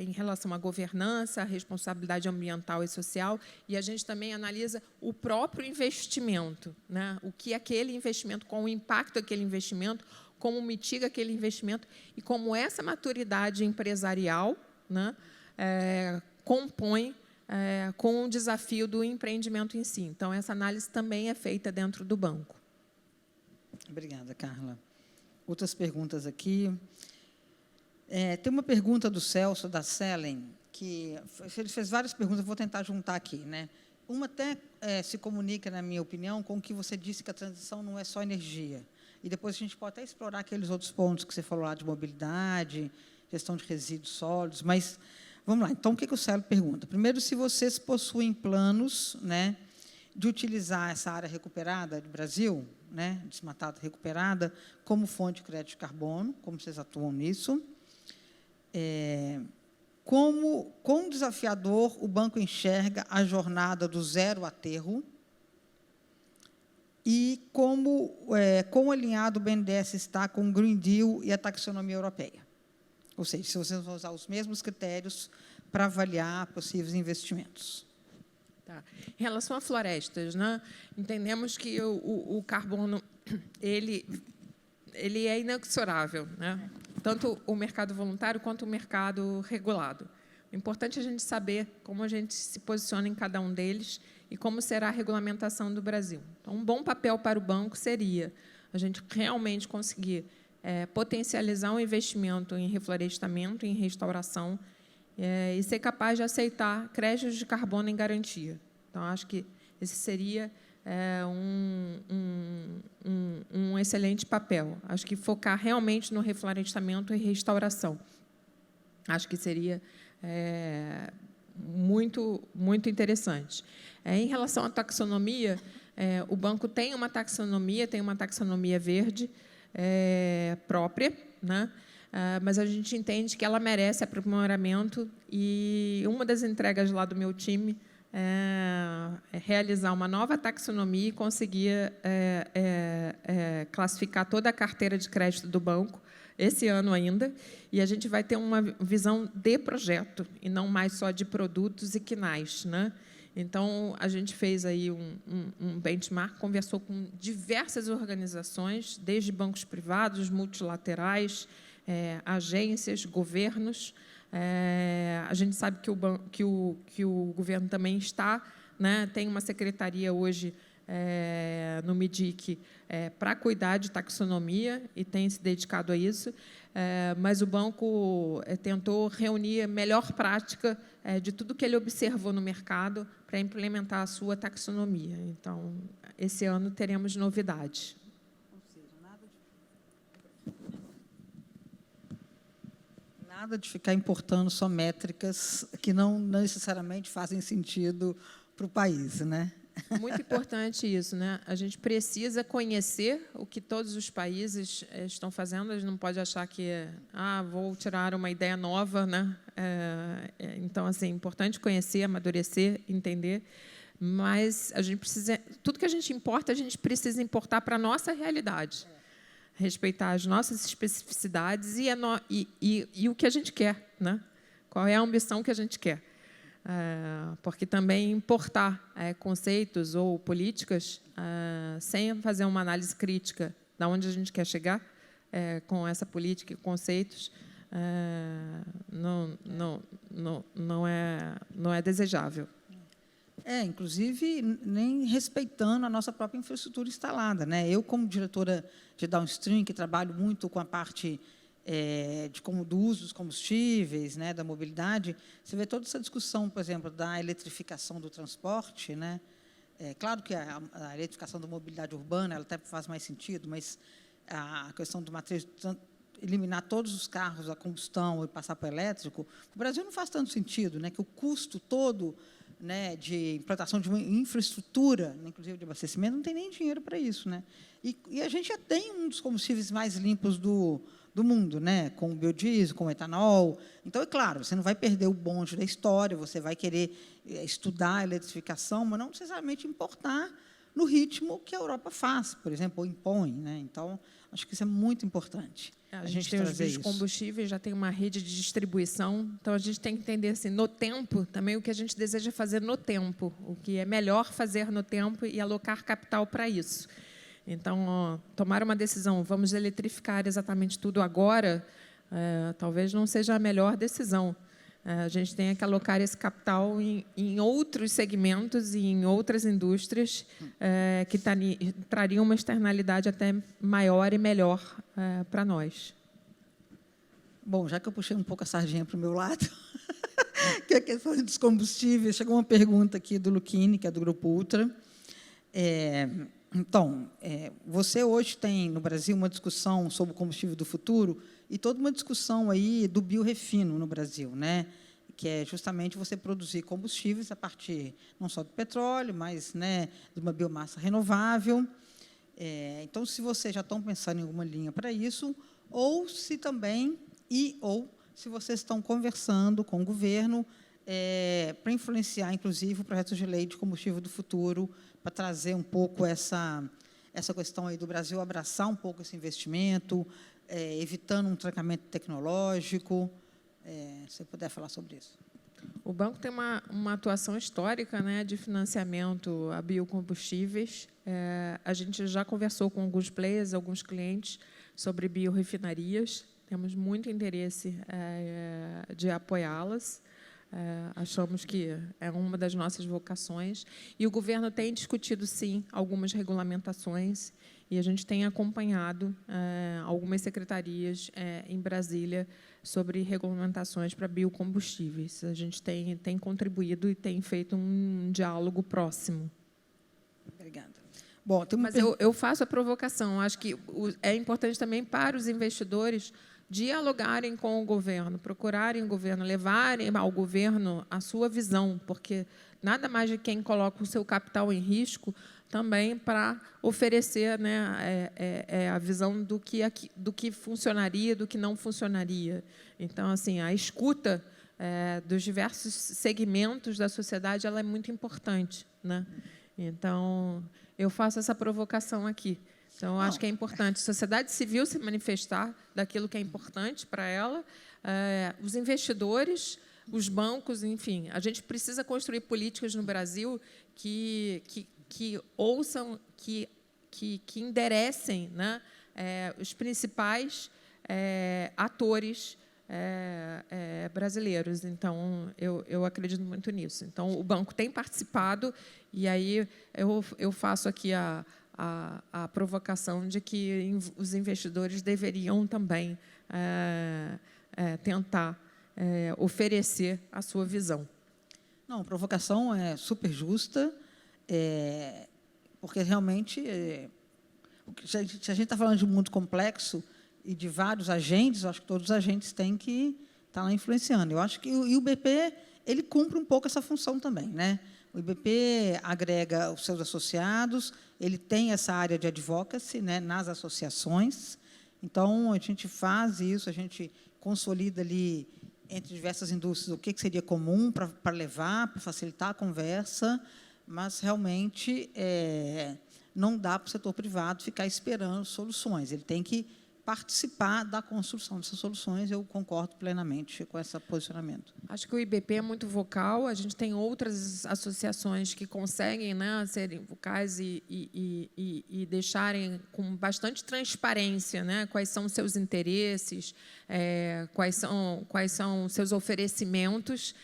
em relação à governança, à responsabilidade ambiental e social, e a gente também analisa o próprio investimento, né? O que aquele investimento, qual o impacto daquele investimento, como mitiga aquele investimento e como essa maturidade empresarial, né, compõe com o desafio do empreendimento em si. Então, essa análise também é feita dentro do banco. Obrigada, Carla. Outras perguntas aqui. Tem uma pergunta do Celso, da Selen, que ele fez várias perguntas, eu vou tentar juntar aqui, né? uma até se comunica, na minha opinião, com o que você disse, que a transição não é só energia. E depois a gente pode até explorar aqueles outros pontos que você falou lá de mobilidade, gestão de resíduos sólidos, mas vamos lá. Então, o que o Celo pergunta? Primeiro, se vocês possuem planos, né, de utilizar essa área recuperada do Brasil, né, desmatada recuperada, como fonte de crédito de carbono, como vocês atuam nisso. Quão desafiador o banco enxerga a jornada do zero aterro e quão alinhado o BNDES está com o Green Deal e a taxonomia europeia. Ou seja, se vocês vão usar os mesmos critérios para avaliar possíveis investimentos. Tá. Em relação a florestas, né, entendemos que o carbono ele é inexorável, né? Tanto o mercado voluntário quanto o mercado regulado. O importante é a gente saber como a gente se posiciona em cada um deles e como será a regulamentação do Brasil. Então, um bom papel para o banco seria a gente realmente conseguir potencializar um investimento em reflorestamento, em restauração, e ser capaz de aceitar créditos de carbono em garantia. Então, acho que esse seria um excelente papel. Acho que focar realmente no reflorestamento e restauração. Acho que seria muito, muito interessante. Em relação à taxonomia, o banco tem uma taxonomia verde própria, né? Mas a gente entende que ela merece aprimoramento, e uma das entregas lá do meu time é realizar uma nova taxonomia e conseguir classificar toda a carteira de crédito do banco esse ano ainda, e a gente vai ter uma visão de projeto e não mais só de produtos e quinais, né? Então, a gente fez aí um benchmark, conversou com diversas organizações, desde bancos privados, multilaterais, agências, governos. A gente sabe que o governo também está, né, tem uma secretaria hoje no MIDIC para cuidar de taxonomia e tem se dedicado a isso, mas o banco tentou reunir a melhor prática de tudo que ele observou no mercado para implementar a sua taxonomia. Então, esse ano teremos novidades. Nada de ficar importando só métricas que não necessariamente fazem sentido para o país, né? Muito importante isso, né? A gente precisa conhecer o que todos os países estão fazendo. A gente não pode achar que vou tirar uma ideia nova, né? Então, assim, é importante conhecer, amadurecer, entender. Mas a gente precisa, tudo que a gente importa, a gente precisa importar para a nossa realidade, respeitar as nossas especificidades e o que a gente quer, né? Qual é a ambição que a gente quer. Porque também importar conceitos ou políticas sem fazer uma análise crítica de onde a gente quer chegar com essa política e conceitos não é desejável. Inclusive, nem respeitando a nossa própria infraestrutura instalada, né? Eu, como diretora de Downstream, que trabalho muito com a parte do uso dos combustíveis, né, da mobilidade, você vê toda essa discussão, por exemplo, da eletrificação do transporte, né? Claro que a eletrificação da mobilidade urbana ela até faz mais sentido, mas a questão do matriz, eliminar todos os carros a combustão e passar para o elétrico, o Brasil não faz tanto sentido, né? Que o custo todo, né, de implantação de uma infraestrutura, inclusive de abastecimento, não tem nem dinheiro para isso, né? E a gente já tem um dos combustíveis mais limpos do mundo, né? Com o biodiesel, com o etanol. Então, é claro, você não vai perder o bonde da história, você vai querer estudar a eletrificação, mas não necessariamente importar no ritmo que a Europa faz, por exemplo, ou impõe, né? Então, acho que isso é muito importante. A gente tem os biocombustíveis, já tem uma rede de distribuição, então a gente tem que entender assim, no tempo, também o que a gente deseja fazer no tempo, o que é melhor fazer no tempo e alocar capital para isso. Então, tomar uma decisão, vamos eletrificar exatamente tudo agora, talvez não seja a melhor decisão. A gente tem que alocar esse capital em outros segmentos e em outras indústrias que trariam uma externalidade até maior e melhor para nós. Bom, já que eu puxei um pouco a sardinha para o meu lado, que a questão dos combustíveis, chegou uma pergunta aqui do Luquini, que é do Grupo Ultra. Então, você hoje tem, no Brasil, uma discussão sobre o combustível do futuro e toda uma discussão aí do biorefino no Brasil, né? Que é justamente você produzir combustíveis a partir não só do petróleo, mas, né, de uma biomassa renovável. Então, se vocês já estão pensando em alguma linha para isso, ou se também, se vocês estão conversando com o governo para influenciar, inclusive, o projeto de lei de combustível do futuro, para trazer um pouco essa questão aí do Brasil abraçar um pouco esse investimento, evitando um trancamento tecnológico. Se você puder falar sobre isso. O banco tem uma atuação histórica, né, de financiamento a biocombustíveis. A gente já conversou com alguns players, alguns clientes, sobre biorrefinarias. Temos muito interesse de apoiá-las. Achamos que é uma das nossas vocações. E o governo tem discutido, sim, algumas regulamentações, e a gente tem acompanhado algumas secretarias em Brasília sobre regulamentações para biocombustíveis. A gente tem contribuído e tem feito um diálogo próximo. Obrigada. Bom, mas eu faço a provocação. Acho que é importante também para os investidores dialogarem com o governo, procurarem o governo, levarem ao governo a sua visão, porque nada mais de quem coloca o seu capital em risco também para oferecer, né, a visão do que funcionaria, do que não funcionaria. Então, assim, a escuta dos diversos segmentos da sociedade ela é muito importante, né? Então, eu faço essa provocação aqui. Então, acho que é importante a sociedade civil se manifestar daquilo que é importante para ela, os investidores, os bancos, enfim. A gente precisa construir políticas no Brasil que ouçam, que enderecem, né, os principais atores brasileiros. Então, eu acredito muito nisso. Então, o banco tem participado, e aí eu faço aqui a provocação de que os investidores deveriam também tentar oferecer a sua visão. Não, a provocação é super justa, porque realmente, se a gente está falando de um mundo complexo e de vários agentes, eu acho que todos os agentes têm que estar lá influenciando. Eu acho que o IBP ele cumpre um pouco essa função também, né? O IBP agrega os seus associados, ele tem essa área de advocacy, né, nas associações. Então, a gente faz isso, a gente consolida ali entre diversas indústrias o que seria comum para levar, para facilitar a conversa, mas realmente não dá para o setor privado ficar esperando soluções. Ele tem que participar da construção dessas soluções. Eu concordo plenamente com esse posicionamento. Acho que o IBP é muito vocal. A gente tem outras associações que conseguem, né, serem vocais e deixarem com bastante transparência, né, quais são os seus interesses, quais são os seus oferecimentos,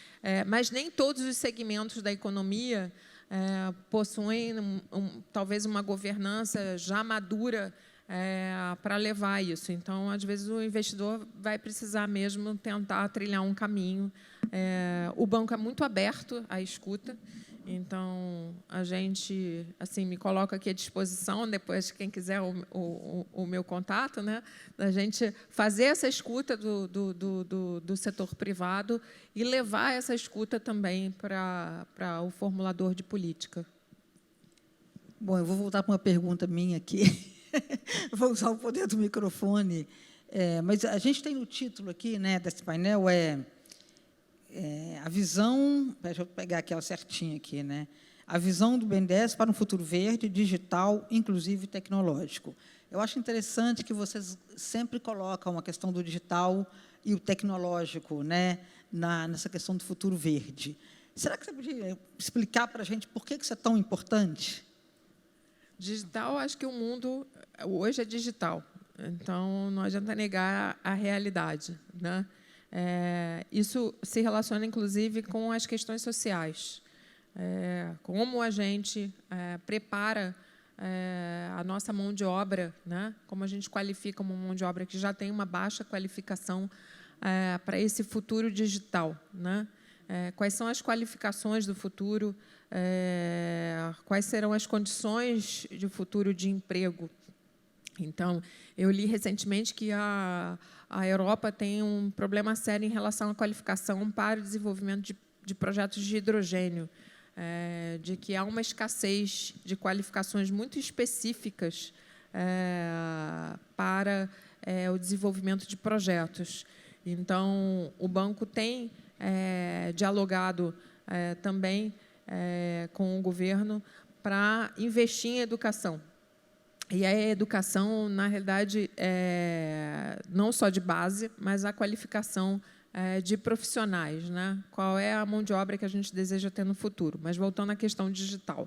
mas nem todos os segmentos da economia possuem talvez uma governança já madura para levar isso. Então, às vezes, o investidor vai precisar mesmo tentar trilhar um caminho. O banco é muito aberto à escuta, então, a gente assim, me coloca aqui à disposição, depois, quem quiser o meu contato, né, da gente fazer essa escuta do setor privado e levar essa escuta também para o formulador de política. Bom, eu vou voltar para uma pergunta minha aqui. Vou usar o poder do microfone, mas a gente tem no título aqui, né, desse painel, a visão, deixa eu pegar aqui certinho aqui, né, a visão do BNDES para um futuro verde, digital, inclusivo e tecnológico. Eu acho interessante que vocês sempre colocam a questão do digital e o tecnológico, né, nessa questão do futuro verde. Será que você podia explicar para a gente por que isso é tão importante? Digital, acho que o mundo hoje é digital, então não adianta negar a realidade, né? Isso se relaciona, inclusive, com as questões sociais. Como a gente prepara a nossa mão de obra, né? Como a gente qualifica uma mão de obra que já tem uma baixa qualificação para esse futuro digital, né? quais são as qualificações do futuro, quais serão as condições de futuro de emprego. Então, eu li recentemente que a Europa tem um problema sério em relação à qualificação para o desenvolvimento de projetos de hidrogênio, de que há uma escassez de qualificações muito específicas para o desenvolvimento de projetos. Então, o banco tem dialogado também com o governo para investir em educação. E a educação, na realidade, não só de base, mas a qualificação de profissionais, né? Qual é a mão de obra que a gente deseja ter no futuro? Mas, voltando à questão digital,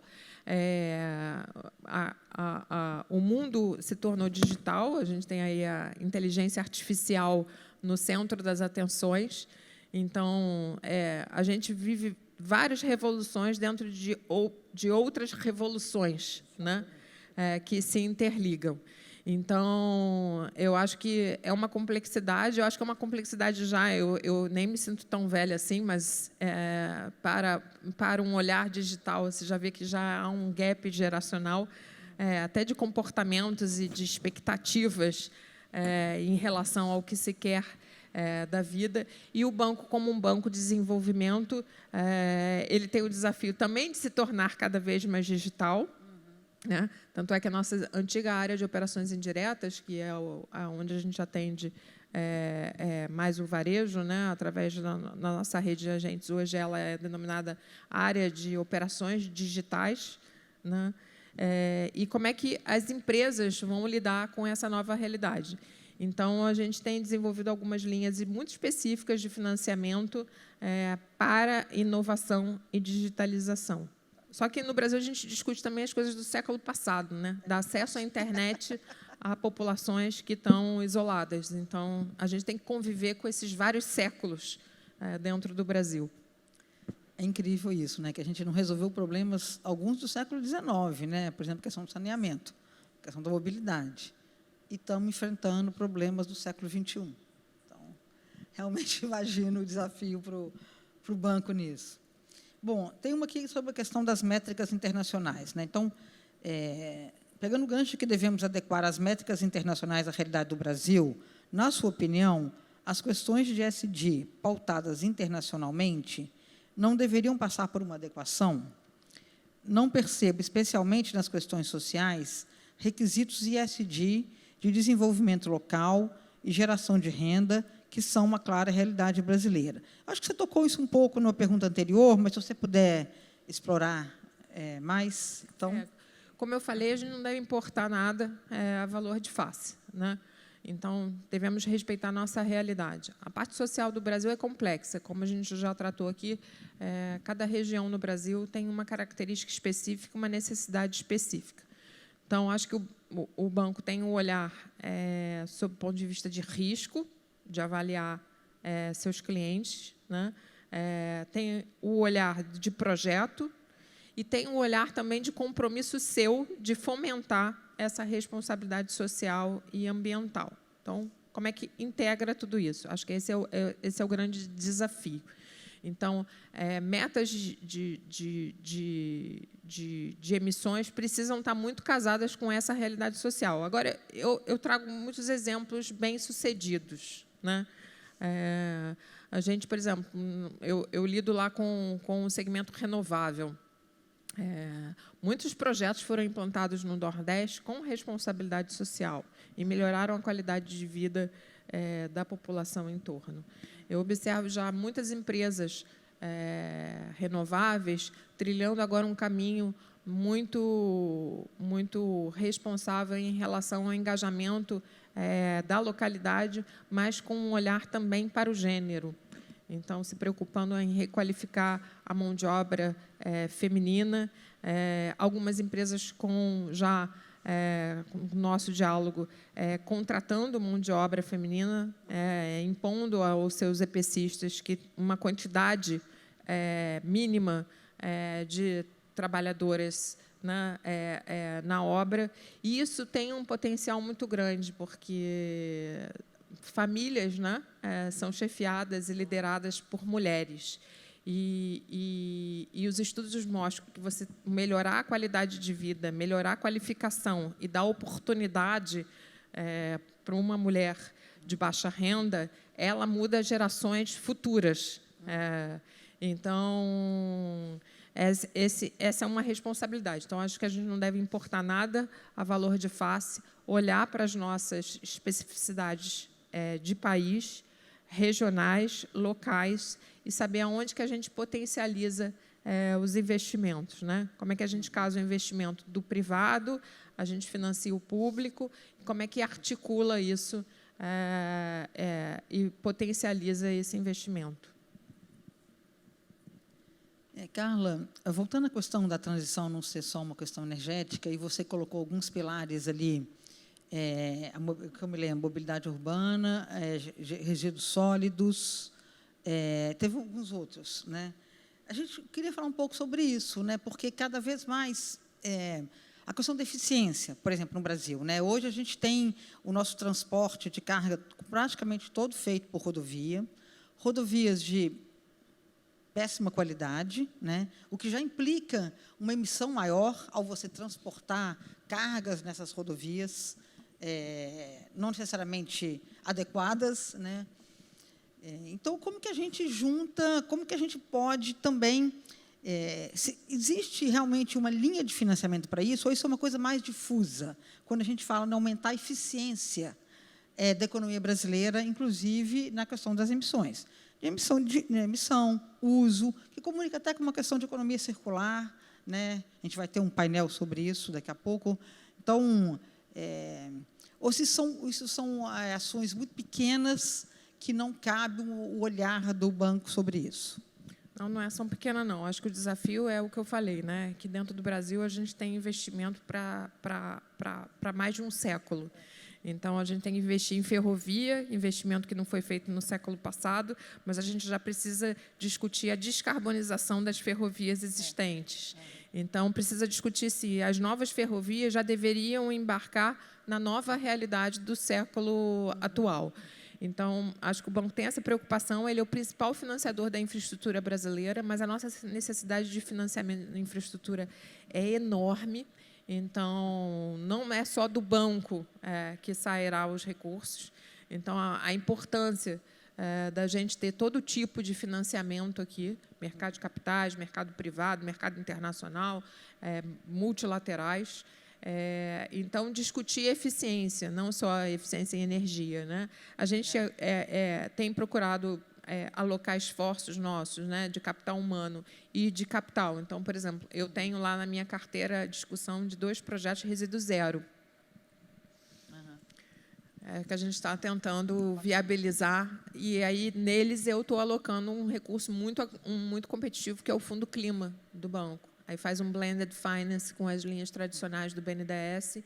o mundo se tornou digital, a gente tem aí a inteligência artificial no centro das atenções, então, a gente vive várias revoluções dentro de outras revoluções, né? Que se interligam. Então, eu acho que é uma complexidade, eu acho que é uma complexidade já, eu nem me sinto tão velha assim, mas para um olhar digital, você já vê que já há um gap geracional, até de comportamentos e de expectativas em relação ao que se quer da vida. E o banco, como um banco de desenvolvimento, ele tem o desafio também de se tornar cada vez mais digital, né? Tanto é que a nossa antiga área de operações indiretas, que é onde a gente atende mais o varejo, né, através da nossa rede de agentes, hoje ela é denominada área de operações digitais, né? E como é que as empresas vão lidar com essa nova realidade? Então, a gente tem desenvolvido algumas linhas muito específicas de financiamento para inovação e digitalização. Só que no Brasil a gente discute também as coisas do século passado, né? Dar acesso à internet a populações que estão isoladas. Então, a gente tem que conviver com esses vários séculos dentro do Brasil. É incrível isso, né? Que a gente não resolveu problemas, alguns do século XIX, né? Por exemplo, a questão do saneamento, a questão da mobilidade. E estamos enfrentando problemas do século XXI. Então, realmente imagino o desafio para o banco nisso. Bom, tem uma aqui sobre a questão das métricas internacionais, né? Então, pegando o gancho que devemos adequar as métricas internacionais à realidade do Brasil, na sua opinião, as questões de ESG pautadas internacionalmente não deveriam passar por uma adequação? Não percebo, especialmente nas questões sociais, requisitos ESG de desenvolvimento local e geração de renda, que são uma clara realidade brasileira. Acho que você tocou isso um pouco na pergunta anterior, mas se você puder explorar mais, então... Como eu falei, a gente não deve importar nada a valor de face, né? Então, devemos respeitar a nossa realidade. A parte social do Brasil é complexa, como a gente já tratou aqui, cada região no Brasil tem uma característica específica, uma necessidade específica. Então, acho que o banco tem um olhar sob o ponto de vista de risco, de avaliar seus clientes, né? Tem o olhar de projeto e tem o olhar também de compromisso seu de fomentar essa responsabilidade social e ambiental. Então, como é que integra tudo isso? Acho que esse é o grande desafio. Então, metas de emissões precisam estar muito casadas com essa realidade social. Agora, eu trago muitos exemplos bem-sucedidos, né? A gente, por exemplo, eu lido lá com o segmento renovável. Muitos projetos foram implantados no Nordeste com responsabilidade social e melhoraram a qualidade de vida da população em torno. Eu observo já muitas empresas renováveis trilhando agora um caminho muito responsável em relação ao engajamento da localidade, mas com um olhar também para o gênero. Então, se preocupando em requalificar a mão de obra feminina. Algumas empresas com o nosso diálogo, contratando mão de obra feminina, impondo aos seus EPCistas que uma quantidade mínima de trabalhadoras na obra. E isso tem um potencial muito grande, porque famílias, né, são chefiadas e lideradas por mulheres. E os estudos mostram que você melhorar a qualidade de vida, melhorar a qualificação e dar oportunidade para uma mulher de baixa renda, ela muda gerações futuras. Então, essa é uma responsabilidade. Então, acho que a gente não deve importar nada a valor de face, olhar para as nossas especificidades de país, regionais, locais, e saber aonde que a gente potencializa os investimentos, né? Como é que a gente casa o investimento do privado, a gente financia o público, como é que articula isso e potencializa esse investimento. Carla, voltando à questão da transição não ser só uma questão energética, e você colocou alguns pilares ali, que eu me lembro, mobilidade urbana, resíduos sólidos, teve alguns outros, né? A gente queria falar um pouco sobre isso, né? Porque cada vez mais a questão da eficiência, por exemplo, no Brasil, né? Hoje a gente tem o nosso transporte de carga praticamente todo feito por rodovia, rodovias de péssima qualidade, né? O que já implica uma emissão maior ao você transportar cargas nessas rodovias, não necessariamente adequadas, né? Então, como que a gente junta, como que a gente pode também... se existe realmente uma linha de financiamento para isso, ou isso é uma coisa mais difusa, quando a gente fala em aumentar a eficiência da economia brasileira, inclusive na questão das emissões. Emissão, uso, que comunica até com uma questão de economia circular, né? A gente vai ter um painel sobre isso daqui a pouco. Então, ou se isso são ações muito pequenas que não cabe o olhar do banco sobre isso. Não é ação pequena, não. Acho que o desafio é o que eu falei, né? Que dentro do Brasil a gente tem investimento para mais de um século. Então, a gente tem que investir em ferrovia, investimento que não foi feito no século passado, mas a gente já precisa discutir a descarbonização das ferrovias existentes. Então, precisa discutir se as novas ferrovias já deveriam embarcar na nova realidade do século atual. Então, acho que o banco tem essa preocupação, ele é o principal financiador da infraestrutura brasileira, mas a nossa necessidade de financiamento da infraestrutura é enorme. Então, não é só do banco que sairá os recursos. Então, a importância da gente ter todo tipo de financiamento aqui, mercado de capitais, mercado privado, mercado internacional, multilaterais. Então, discutir eficiência, não só eficiência em energia, né? A gente tem procurado alocar esforços nossos, né, de capital humano e de capital. Então, por exemplo, eu tenho lá na minha carteira a discussão de 2 projetos de resíduo zero, que a gente está tentando viabilizar, e aí neles eu estou alocando um recurso muito competitivo, que é o Fundo Clima do banco. Aí faz um blended finance com as linhas tradicionais do BNDES,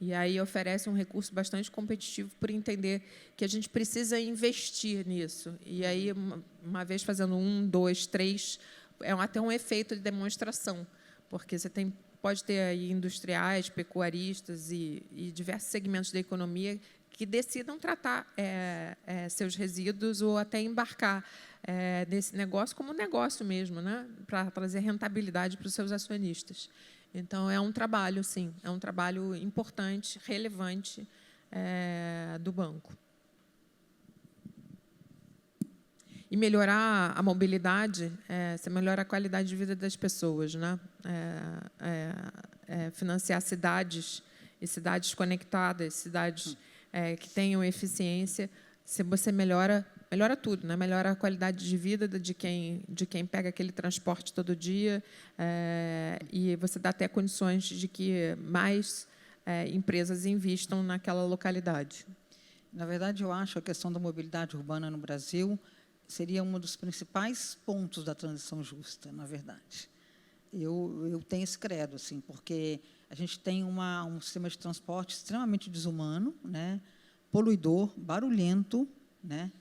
e aí oferece um recurso bastante competitivo por entender que a gente precisa investir nisso. E aí, uma vez fazendo 1, 2, 3, até um efeito de demonstração, porque você pode ter aí industriais, pecuaristas e diversos segmentos da economia que decidam tratar seus resíduos ou até embarcar nesse negócio como negócio mesmo, né, para trazer rentabilidade para os seus acionistas. Então, é um trabalho, sim, é um trabalho importante, relevante do banco. E melhorar a mobilidade, você melhora a qualidade de vida das pessoas, né? Financiar cidades, e cidades conectadas, cidades que tenham eficiência, se você melhora tudo, né? Melhora a qualidade de vida de quem pega aquele transporte todo dia, e você dá até condições de que mais empresas investam naquela localidade. Na verdade, eu acho que a questão da mobilidade urbana no Brasil seria um dos principais pontos da transição justa, na verdade. Eu tenho esse credo, assim, porque a gente tem um sistema de transporte extremamente desumano, né? Poluidor, barulhento, né?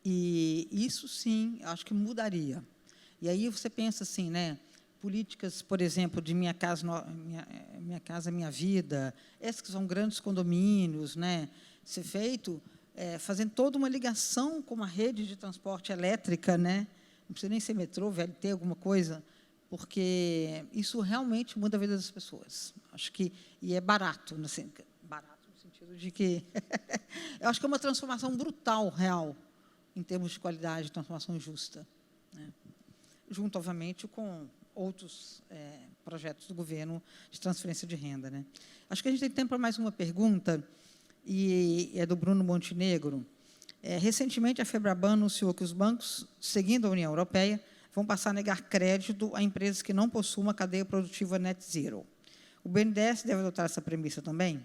E isso, sim, acho que mudaria. E aí você pensa assim, né? Políticas, por exemplo, de Minha Casa, Minha Vida, esses que são grandes condomínios, né? Ser feito fazendo toda uma ligação com uma rede de transporte elétrica, né? não precisa nem ser metrô, VLT, alguma coisa, porque isso realmente muda a vida das pessoas. Acho que, e é barato, assim, barato no sentido de que eu acho que é uma transformação brutal, real, em termos de qualidade, transformação justa, né? Junto, obviamente, com outros projetos do governo de transferência de renda, né? Acho que a gente tem tempo para mais uma pergunta, e é do Bruno Montenegro. Recentemente, a FEBRABAN anunciou que os bancos, seguindo a União Europeia, vão passar a negar crédito a empresas que não possuam uma cadeia produtiva net zero. O BNDES deve adotar essa premissa também?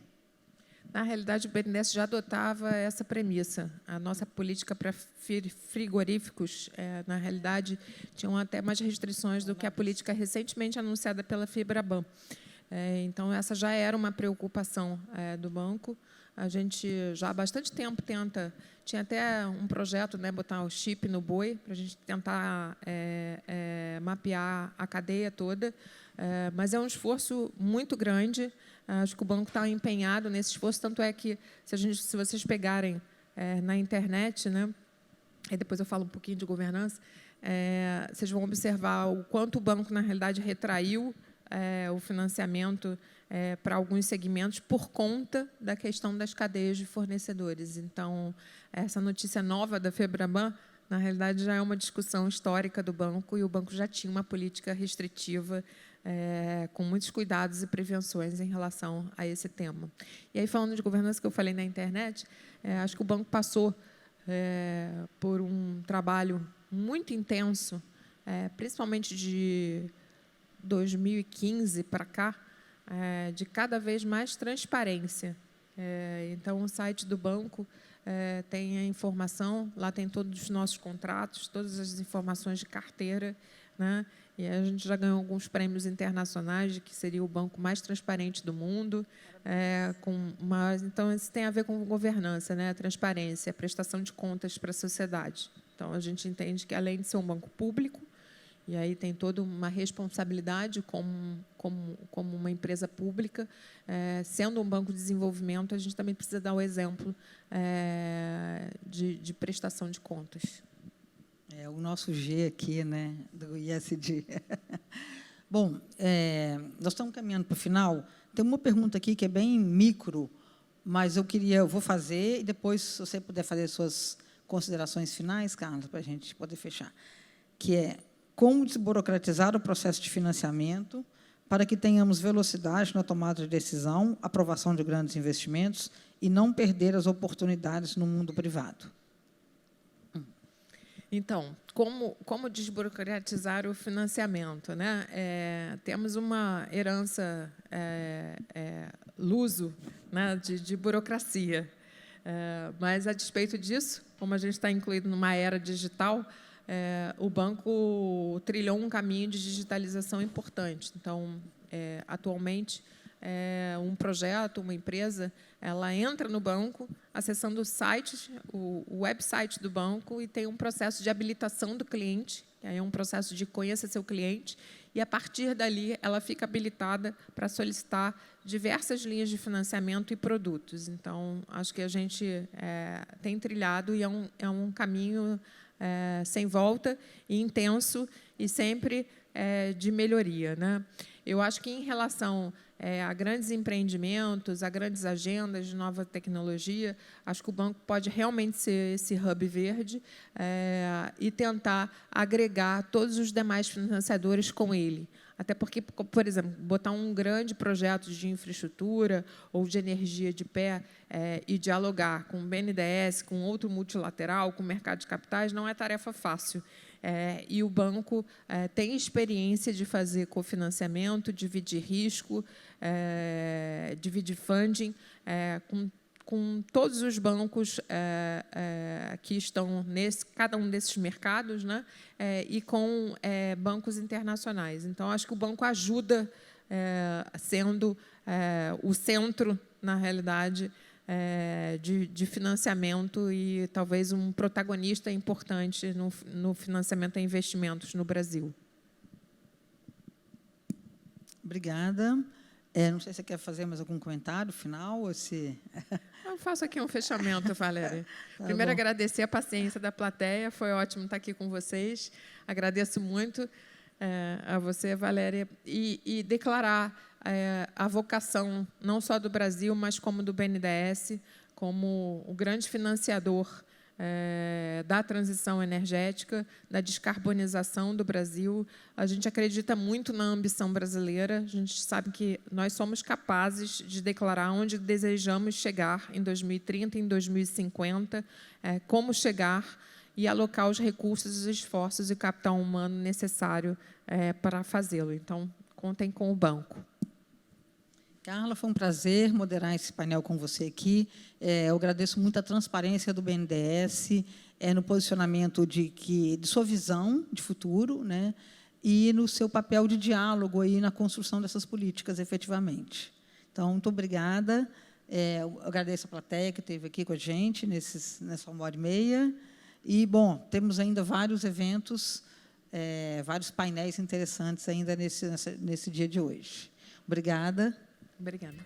Na realidade, o BNDES já adotava essa premissa. A nossa política para frigoríficos, na realidade, tinham até mais restrições do que a política recentemente anunciada pela FEBRABAN. Então, essa já era uma preocupação do banco. A gente já há bastante tempo tenta, tinha até um projeto, né, botar o chip no boi, para a gente tentar mapear a cadeia toda, mas é um esforço muito grande. Acho que o banco está empenhado nesse esforço, tanto é que, se vocês pegarem na internet, né, e depois eu falo um pouquinho de governança, vocês vão observar o quanto o banco, na realidade, retraiu o financiamento para alguns segmentos por conta da questão das cadeias de fornecedores. Então, essa notícia nova da FEBRABAN, na realidade, já é uma discussão histórica do banco, e o banco já tinha uma política restritiva com muitos cuidados e prevenções em relação a esse tema. E aí, falando de governança, que eu falei na internet, acho que o banco passou por um trabalho muito intenso, principalmente de 2015 para cá, de cada vez mais transparência. Então, o site do banco tem a informação, lá tem todos os nossos contratos, todas as informações de carteira, né? E a gente já ganhou alguns prêmios internacionais de que seria o banco mais transparente do mundo. Então, isso tem a ver com governança, né? A transparência, a prestação de contas para a sociedade. Então, a gente entende que, além de ser um banco público, e aí tem toda uma responsabilidade como uma empresa pública, sendo um banco de desenvolvimento, a gente também precisa dar o exemplo de prestação de contas. O nosso G aqui, né, do ISD. Bom, nós estamos caminhando para o final. Tem uma pergunta aqui que é bem micro, mas eu vou fazer, e depois, se você puder fazer suas considerações finais, Carlos, para a gente poder fechar, que é: como desburocratizar o processo de financiamento para que tenhamos velocidade na tomada de decisão, aprovação de grandes investimentos e não perder as oportunidades no mundo privado? Então, como desburocratizar o financiamento, né? Temos uma herança luso, né, de burocracia. Mas, a despeito disso, como a gente está incluído numa era digital, o banco trilhou um caminho de digitalização importante. Então, atualmente, um projeto, uma empresa, ela entra no banco, acessando o site, o website do banco, e tem um processo de habilitação do cliente, que aí é um processo de conhecer seu cliente, e, a partir dali, ela fica habilitada para solicitar diversas linhas de financiamento e produtos. Então, acho que a gente tem trilhado, e é um caminho sem volta, e intenso, e sempre de melhoria, né? Eu acho que, em relação a grandes empreendimentos, a grandes agendas de nova tecnologia, acho que o banco pode realmente ser esse hub verde e tentar agregar todos os demais financiadores com ele. Até porque, por exemplo, botar um grande projeto de infraestrutura ou de energia de pé e dialogar com o BNDES, com outro multilateral, com o mercado de capitais, não é tarefa fácil. E o banco tem experiência de fazer cofinanciamento, dividir risco, dividir funding, com todos os bancos que estão cada um desses mercados, né, e com bancos internacionais. Então, acho que o banco ajuda, sendo o centro, na realidade, de financiamento, e talvez um protagonista importante no financiamento a investimentos no Brasil. Obrigada. Não sei se você quer fazer mais algum comentário final, ou se... Eu faço aqui um fechamento, Valéria. Tá Primeiro, bom. agradecer a paciência da plateia, foi ótimo estar aqui com vocês. Agradeço muito a você, Valéria, e declarar a vocação, não só do Brasil, mas como do BNDES, como o grande financiador da transição energética, da descarbonização do Brasil. A gente acredita muito na ambição brasileira. A gente sabe que nós somos capazes de declarar onde desejamos chegar em 2030, em 2050, como chegar e alocar os recursos, os esforços e o capital humano necessário para fazê-lo. Então, contem com o banco. Carla, foi um prazer moderar esse painel com você aqui. Eu agradeço muito a transparência do BNDES no posicionamento de sua visão de futuro, né, e no seu papel de diálogo aí na construção dessas políticas, efetivamente. Então, muito obrigada. Eu agradeço a plateia que esteve aqui com a gente nessa 1h30. E, bom, temos ainda vários eventos, vários painéis interessantes ainda nesse dia de hoje. Obrigada. Obrigada.